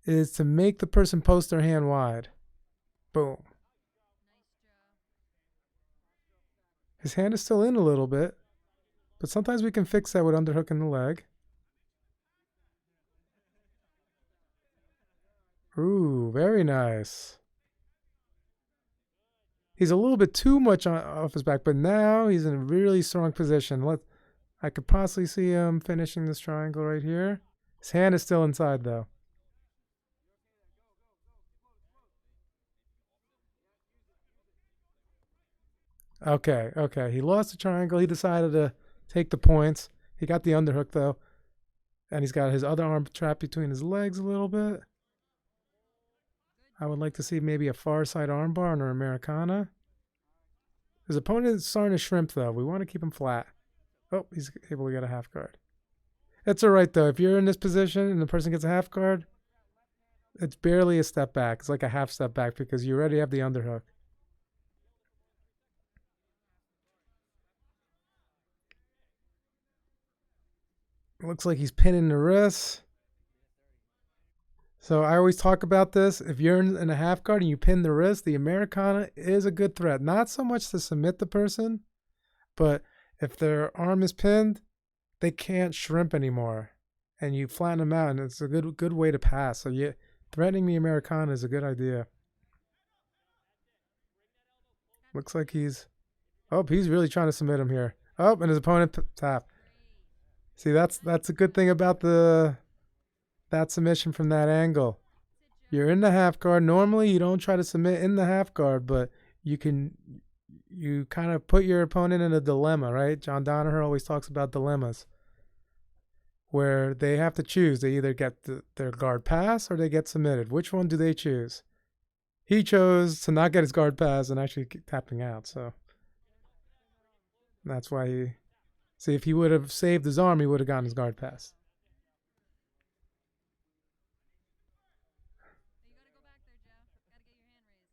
is to make the person post their hand wide. Boom. His hand is still in a little bit, but sometimes we can fix that with underhooking the leg. Ooh, very nice. He's a little bit too much off his back, but now he's in a really strong position. I could possibly see him finishing this triangle right here. His hand is still inside, though. Okay, okay. He lost the triangle. He decided to take the points. He got the underhook, though. And he's got his other arm trapped between his legs a little bit. I would like to see maybe a far side armbar and an Americana. His opponent is starting to shrimp, though. We want to keep him flat. Oh, he's able to get a half guard. That's all right, though. If you're in this position and the person gets a half guard, it's barely a step back. It's like a half step back because you already have the underhook. Looks like he's pinning the wrist. So I always talk about this. If you're in a half guard and you pin the wrist, the Americana is a good threat. Not so much to submit the person, but if their arm is pinned, they can't shrimp anymore. And you flatten them out, and it's a good way to pass. So threatening the Americana is a good idea. Looks like he's really trying to submit him here. Oh, and his opponent tap. See, that's a good thing about that submission from that angle. You're in the half guard. Normally, you don't try to submit in the half guard, but you kind of put your opponent in a dilemma, right? John Danaher always talks about dilemmas where they have to choose. They either get their guard pass or they get submitted. Which one do they choose? He chose to not get his guard pass and actually keep tapping out. So that's why see, if he would have saved his arm, he would have gotten his guard pass.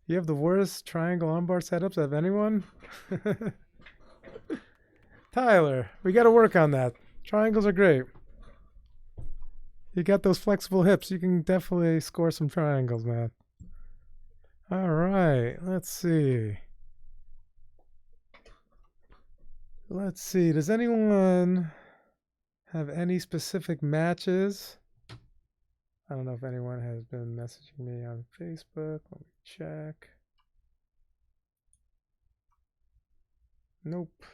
You have the worst triangle armbar setups of anyone? Tyler, we got to work on that. Triangles are great. You got those flexible hips. You can definitely score some triangles, man. All right, let's see. Does anyone have any specific matches? I don't know if anyone has been messaging me on Facebook. Let me check. Nope.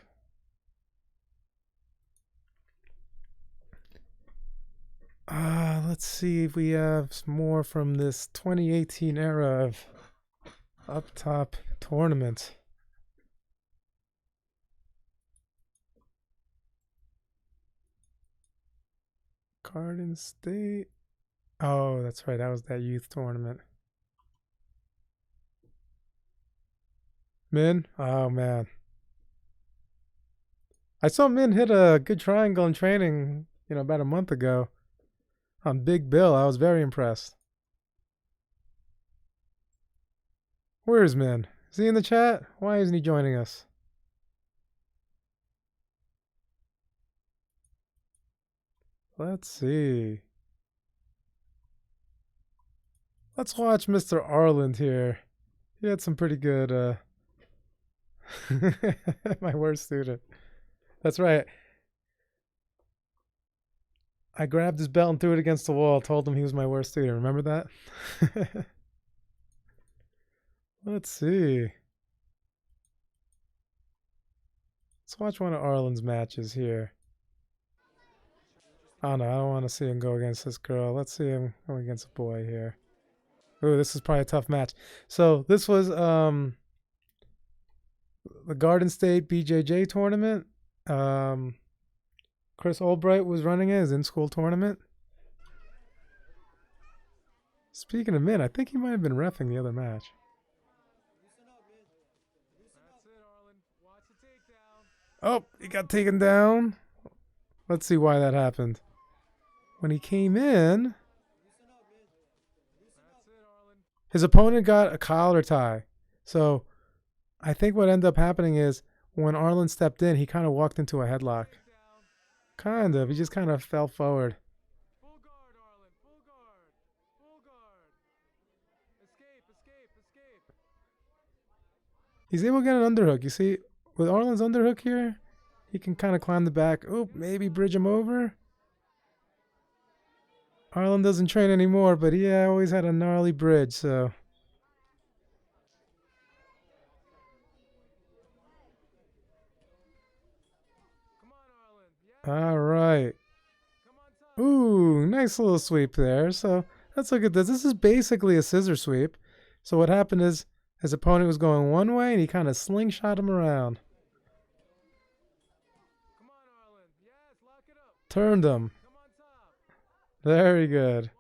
Let's see if we have some more from this 2018 era of up top tournament. Garden State. Oh, that's right. That was that youth tournament. Min? Oh, man. I saw Min hit a good triangle in training, about a month ago on Big Bill. I was very impressed. Where is Min? Is he in the chat? Why isn't he joining us? Let's see. Let's watch Mr. Arland here. He had some pretty good, my worst student. That's right. I grabbed his belt and threw it against the wall, told him he was my worst student. Remember that? Let's see. Let's watch one of Arland's matches here. Oh no, I don't want to see him go against this girl. Let's see him go against a boy here. Ooh, this is probably a tough match. So this was the Garden State BJJ tournament. Chris Albright was running it, his in-school tournament. Speaking of Min, I think he might have been reffing the other match. Oh, he got taken down. Let's see why that happened. When he came in, his opponent got a collar tie. So I think what ended up happening is when Arland stepped in, he kind of walked into a headlock. Kind of. He just kind of fell forward. Full guard, Arland. Full guard. Full guard. Escape, escape, escape. He's able to get an underhook. You see, with Arland's underhook here, he can kind of climb the back. Oh, maybe bridge him over. Arland doesn't train anymore, but he always had a gnarly bridge, so. All right. Come on top. Ooh, nice little sweep there. So let's look at this. This is basically a scissor sweep. So what happened is his opponent was going one way and he kind of slingshot him around. Come on, Arlen. Yes, lock it up. Turned him. Come on top. Very good.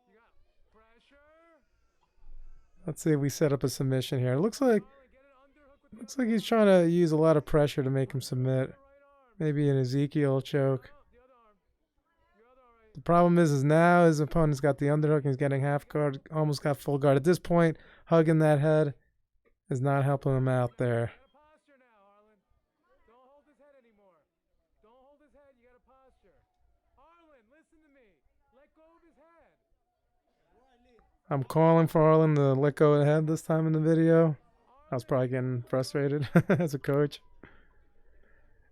You got pressure. Let's see if we set up a submission here. It looks like Arlen, get an underhook with looks like he's trying to use a lot of pressure to make him submit. the right arm. Maybe an Ezekiel choke. The other arm. Your other arm. The problem is now his opponent's got the underhook and he's getting half guard, almost got full guard. At this point, hugging that head is not helping him out there. Get a posture now, Arlen. Don't hold his head anymore. Don't hold his head. You got a posture. Arlen, listen to me. Let go of his head. I'm calling for Arlen to let go of the head this time in the video. I was probably getting frustrated as a coach.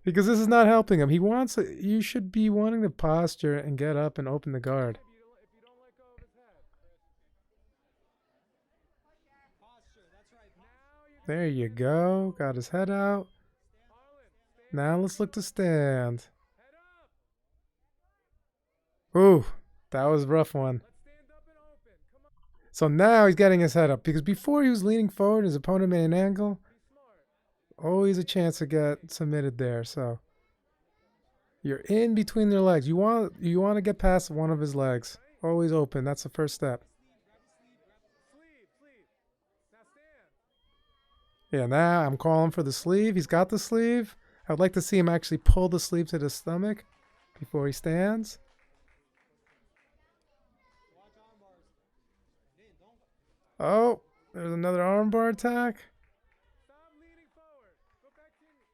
Because this is not helping him. You should be wanting to posture and get up and open the guard. If you don't let go of his head. Now you're There you go. Got his head out. Arlen, stand Now let's look to stand. head up. Ooh, that was a rough one. Let's stand up and open. Come on. So now he's getting his head up. Because before he was leaning forward, his opponent made an angle. Be smart. Always a chance to get submitted there. So you're in between their legs. You want to get past one of his legs. Always open. That's the first step. Sleeve. Now stand. Yeah, now I'm calling for the sleeve. He's got the sleeve. I would like to see him actually pull the sleeve to the stomach before he stands. Oh, there's another armbar attack. Stop leaning forward. Go back to your...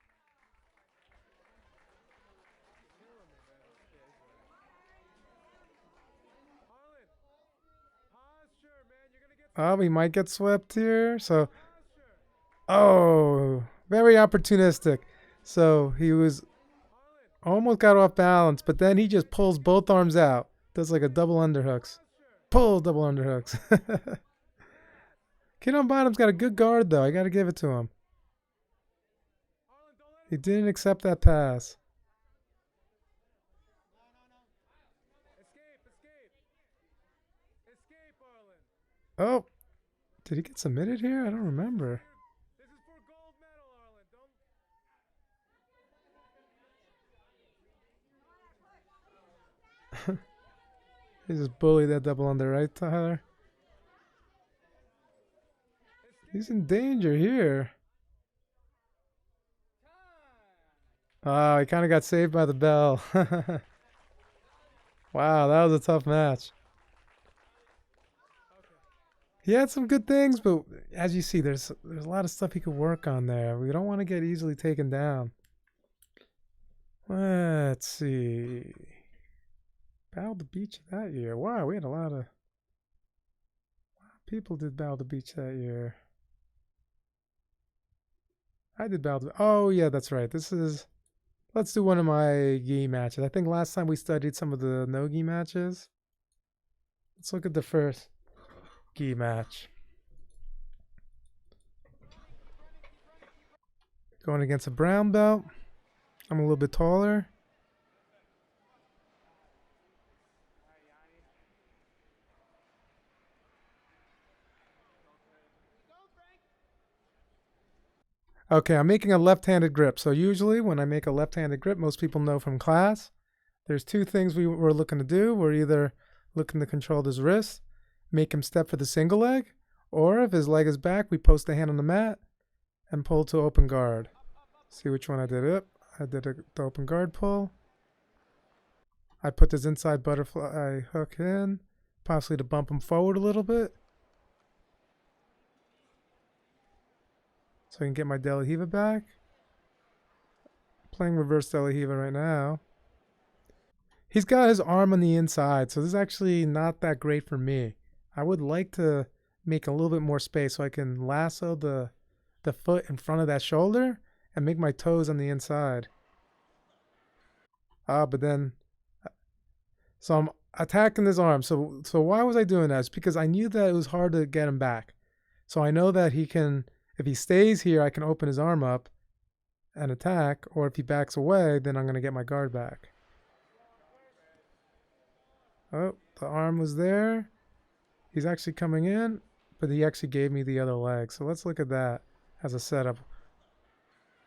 Arlen, posture, man. You're gonna get Oh, he might get swept here. So, posture. oh, very opportunistic. So he was Arlen, almost got off balance, but then he just pulls both arms out. Does like a double underhooks. Pull double underhooks. Kid on bottom's got a good guard though. I got to give it to him. Arlen, don't let He didn't accept that pass. Escape, Arlen. Oh, did he get submitted here? I don't remember. This is for gold medal, Arlen. Don't... He just bullied that double under, right, Tyler? He's in danger here. Oh, he kind of got saved by the bell. Wow, that was a tough match. He had some good things, but as you see, there's a lot of stuff he could work on there. We don't want to get easily taken down. Let's see. Battle the Beach that year. Wow, we had a lot of people did Battle the Beach that year. I did Battle. Oh yeah, that's right. Let's do one of my gi matches. I think last time we studied some of the no gi matches. Let's look at the first gi match. Going against a brown belt. I'm a little bit taller. Okay, I'm making a left-handed grip. So usually when I make a left-handed grip, most people know from class, there's two things we're looking to do. We're either looking to control his wrist, make him step for the single leg, or if his leg is back, we post the hand on the mat and pull to open guard. See which one I did it. I did the open guard pull. I put this inside butterfly hook in, possibly to bump him forward a little bit. So I can get my De La Riva back. Playing reverse De La Riva right now. He's got his arm on the inside, so this is actually not that great for me. I would like to make a little bit more space so I can lasso the foot in front of that shoulder and make my toes on the inside. But then, so I'm attacking his arm. So why was I doing that? It's because I knew that it was hard to get him back. So I know that he can, if he stays here, I can open his arm up and attack, or if he backs away, then I'm going to get my guard back. Oh, the arm was there. He's actually coming in, but he actually gave me the other leg. So let's look at that as a setup.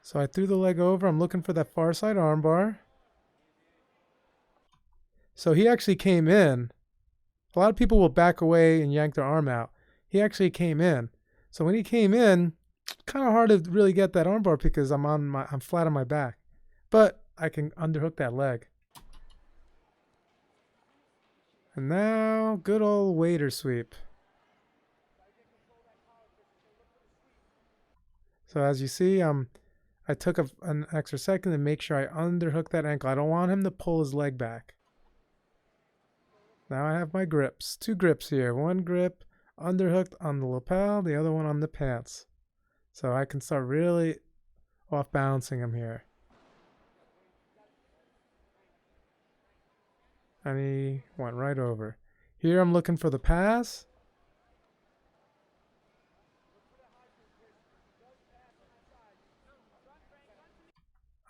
So I threw the leg over. I'm looking for that far side armbar. So he actually came in. A lot of people will back away and yank their arm out. He actually came in. So when he came in, kind of hard to really get that armbar because I'm flat on my back. But I can underhook that leg. And now, good old waiter sweep. So as you see, I took an extra second to make sure I underhook that ankle. I don't want him to pull his leg back. Now I have my grips. 2 grips here. One grip underhooked on the lapel, the other one on the pants. So I can start really off balancing him here. And he went right over. Here I'm looking for the pass.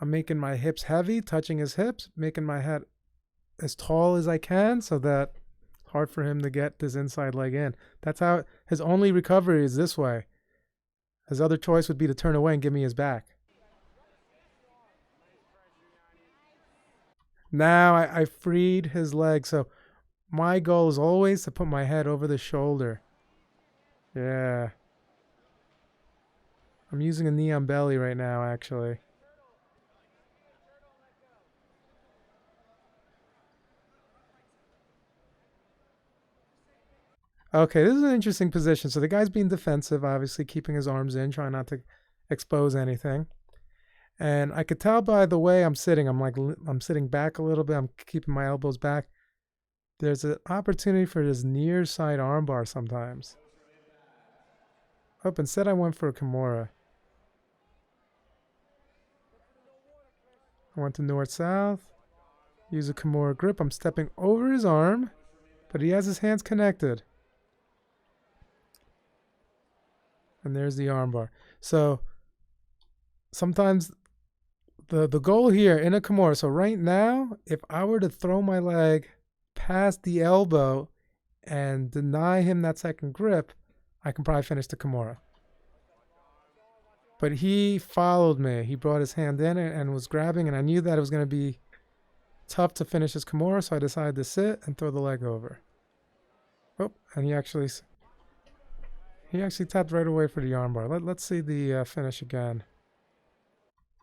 I'm making my hips heavy, touching his hips, making my head as tall as I can so that it's hard for him to get this inside leg in. That's how his only recovery is this way. His other choice would be to turn away and give me his back. Now I freed his leg, so my goal is always to put my head over the shoulder. Yeah. I'm using a knee on belly right now, actually. Okay, this is an interesting position. So the guy's being defensive, obviously keeping his arms in, trying not to expose anything. And I could tell by the way I'm sitting, I'm sitting back a little bit. I'm keeping my elbows back. There's an opportunity for this near side armbar sometimes. Oh, instead I went for a Kimura. I went to north-south. Use a Kimura grip. I'm stepping over his arm, but he has his hands connected. And there's the armbar. So sometimes the goal here in a Kimura, so right now, if I were to throw my leg past the elbow and deny him that second grip, I can probably finish the Kimura. But he followed me. He brought his hand in and was grabbing, and I knew that it was going to be tough to finish his Kimura, so I decided to sit and throw the leg over. Oh, and he actually tapped right away for the armbar. Let's see the finish again.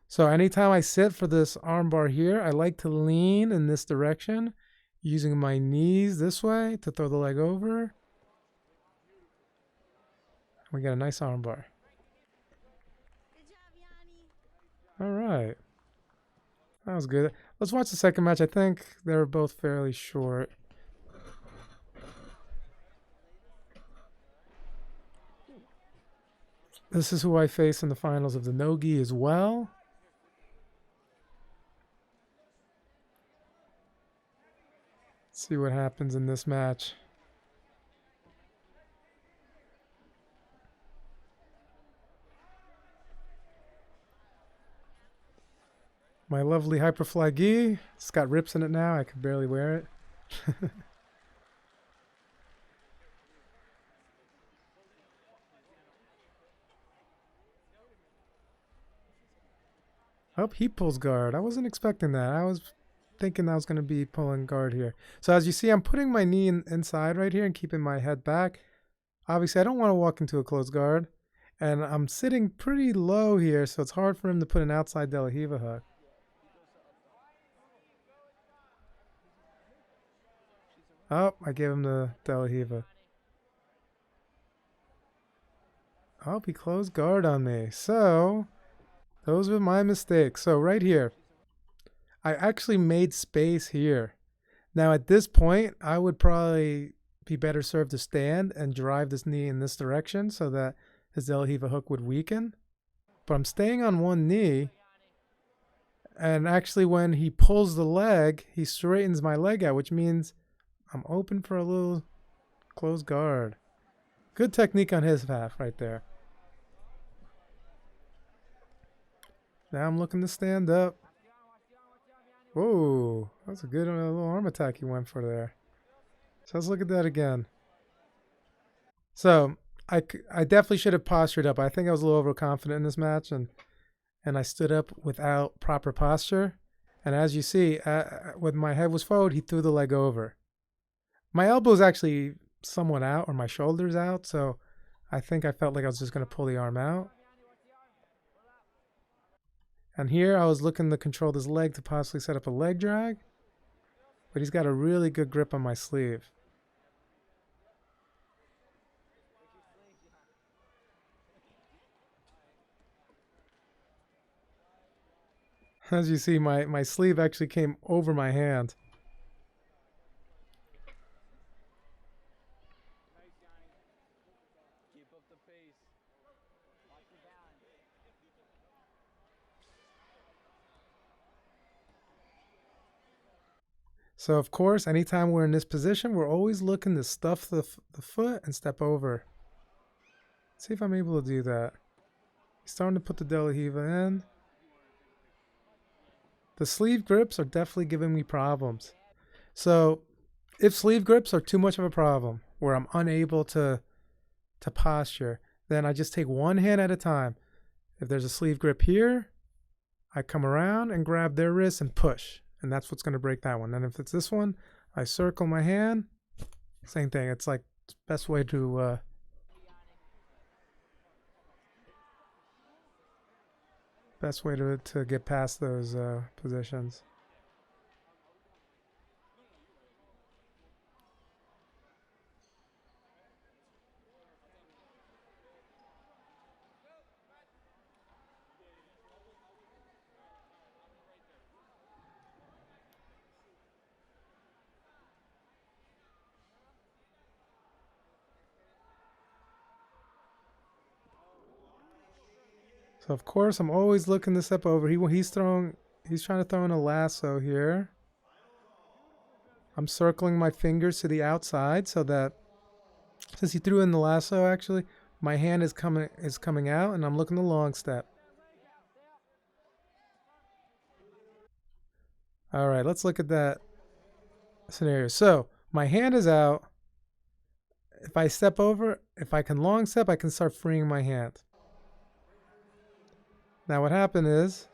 So anytime I sit for this armbar here, I like to lean in this direction, using my knees this way to throw the leg over. We got a nice armbar. All right. That was good. Let's watch the second match. I think they were both fairly short. This is who I face in the finals of the Nogi as well. Let's see what happens in this match. My lovely Hyperfly gi. It's got rips in it now. I can barely wear it. Oh, he pulls guard. I wasn't expecting that. I was thinking I was going to be pulling guard here. So as you see, I'm putting my knee inside right here and keeping my head back. Obviously, I don't want to walk into a closed guard. And I'm sitting pretty low here, so it's hard for him to put an outside De La Riva hook. Oh, I gave him the De La Riva. Oh, he closed guard on me. So those were my mistakes. So right here, I actually made space here. Now at this point, I would probably be better served to stand and drive this knee in this direction so that his De La Riva hook would weaken. But I'm staying on one knee. And actually when he pulls the leg, he straightens my leg out, which means I'm open for a little closed guard. Good technique on his half right there. Now I'm looking to stand up. Whoa, that's a good little arm attack he went for there. So let's look at that again. So I definitely should have postured up. I think I was a little overconfident in this match, and I stood up without proper posture. And as you see, when my head was forward, he threw the leg over. My elbow's actually somewhat out, or my shoulder's out, so I think I felt like I was just going to pull the arm out. And here I was looking to control this leg to possibly set up a leg drag, but he's got a really good grip on my sleeve. As you see, my sleeve actually came over my hand. So of course, anytime we're in this position, we're always looking to stuff the foot and step over. Let's see if I'm able to do that. He's starting to put the De La Riva in. The sleeve grips are definitely giving me problems. So if sleeve grips are too much of a problem, where I'm unable to posture, then I just take one hand at a time. If there's a sleeve grip here, I come around and grab their wrist and push. And that's what's going to break that one. And if it's this one, I circle my hand. Same thing. It's like the best way to get past those positions. So of course I'm always looking to step over. He's trying to throw in a lasso here. I'm circling my fingers to the outside so that since he threw in the lasso, actually my hand is coming out, and I'm looking to long step. All right, let's look at that scenario. So my hand is out. If I step over, if I can long step, I can start freeing my hand. Now what happened is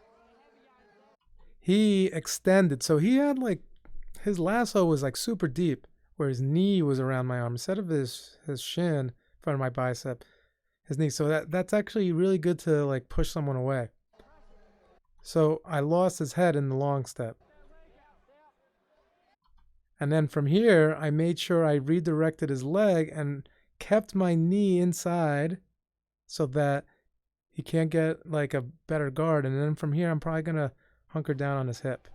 he extended. So he had like, his lasso was like super deep where his knee was around my arm instead of his shin in front of my bicep, his knee. So that's actually really good to like push someone away. So I lost his head in the long step. And then from here, I made sure I redirected his leg and kept my knee inside so that he can't get like a better guard. And then from here, I'm probably going to hunker down on his hip.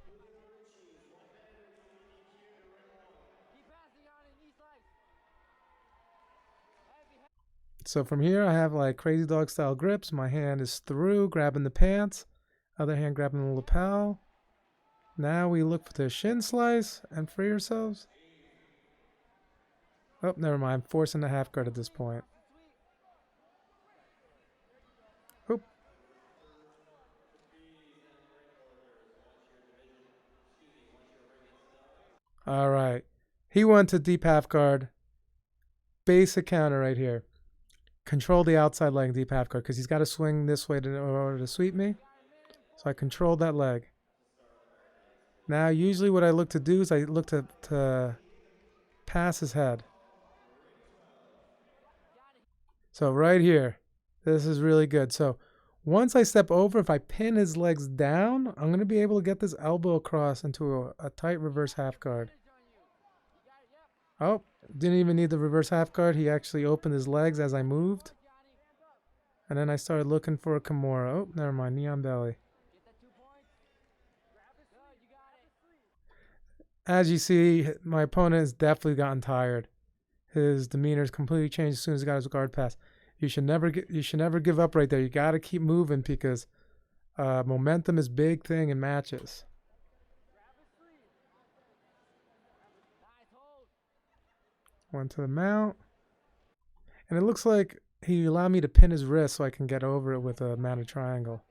So from here, I have like crazy dog style grips. My hand is through, grabbing the pants. Other hand grabbing the lapel. Now we look for the shin slice and free ourselves. Oh, never mind. I'm forcing the half guard at this point. Oop. All right. He went to deep half guard. Basic counter right here. Control the outside leg deep half guard because he's got to swing this way in order to sweep me. So I controlled that leg. Now, usually what I look to do is I look to pass his head. So right here, this is really good. So once I step over, if I pin his legs down, I'm going to be able to get this elbow across into a tight reverse half guard. Oh, didn't even need the reverse half guard. He actually opened his legs as I moved. And then I started looking for a Kimura. Oh, never mind. Knee on belly. As you see, my opponent has definitely gotten tired. His demeanor has completely changed as soon as he got his guard pass. You should never give up right there. You got to keep moving because momentum is a big thing in matches. Went to the mount. And it looks like he allowed me to pin his wrist so I can get over it with a mounted triangle.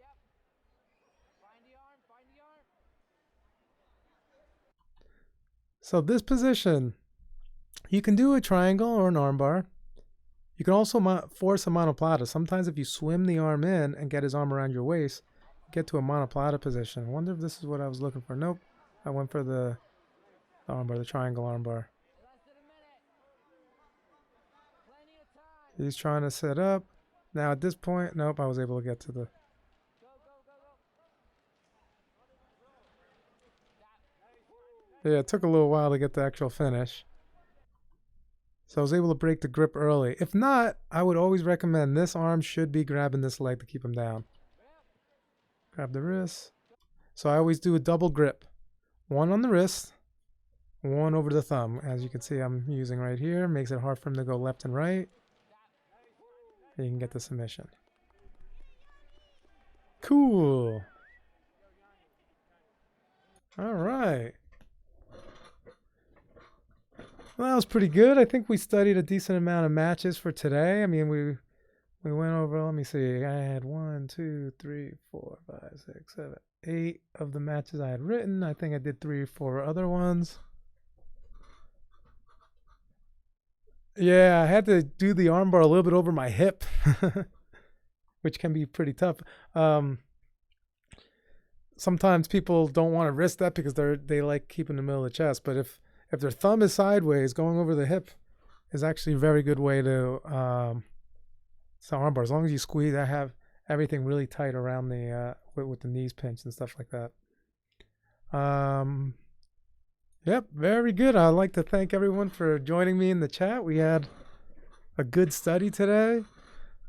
So this position, you can do a triangle or an armbar. You can also force a monoplata. Sometimes if you swim the arm in and get his arm around your waist, you get to a monoplata position. I wonder if this is what I was looking for. Nope. I went for the armbar, the triangle armbar. He's trying to set up. Now at this point, nope, I was able to get to the... Yeah, it took a little while to get the actual finish. So I was able to break the grip early. If not, I would always recommend this arm should be grabbing this leg to keep him down. Grab the wrist. So I always do a double grip. One on the wrist, one over the thumb. As you can see, I'm using right here. Makes it hard for him to go left and right. And you can get the submission. Cool. All right. Well, that was pretty good. I think we studied a decent amount of matches for today. I mean, we went over, let me see, I had 1, 2, 3, 4, 5, 6, 7, 8 of the matches I had written. I think I did 3 or 4 other ones. Yeah, I had to do the armbar a little bit over my hip, which can be pretty tough. Sometimes people don't want to risk that because they like keeping the middle of the chest, but if their thumb is sideways, going over the hip is actually a very good way to armbar. As long as you squeeze, I have everything really tight around the with the knees pinched and stuff like that. Yep, very good. I'd like to thank everyone for joining me in the chat. We had a good study today.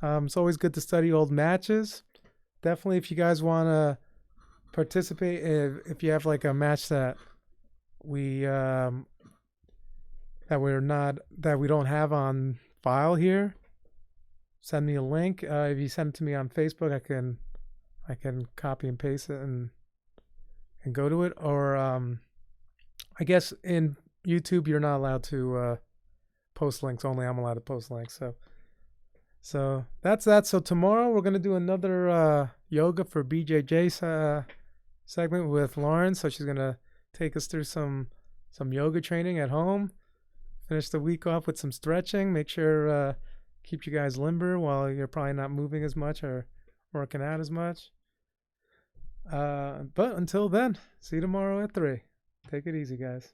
It's always good to study old matches. Definitely, if you guys want to participate, if you have like a match that we don't have on file here, send me a link. If you send it to me on Facebook, I can copy and paste it and go to it. Or I guess in YouTube you're not allowed to post links. Only I'm allowed to post links. So that's that. So tomorrow we're gonna do another yoga for BJJ segment with Lauren. So she's gonna take us through some yoga training at home. Finish the week off with some stretching. Make sure keep you guys limber while you're probably not moving as much or working out as much. But until then, see you tomorrow at 3. Take it easy, guys.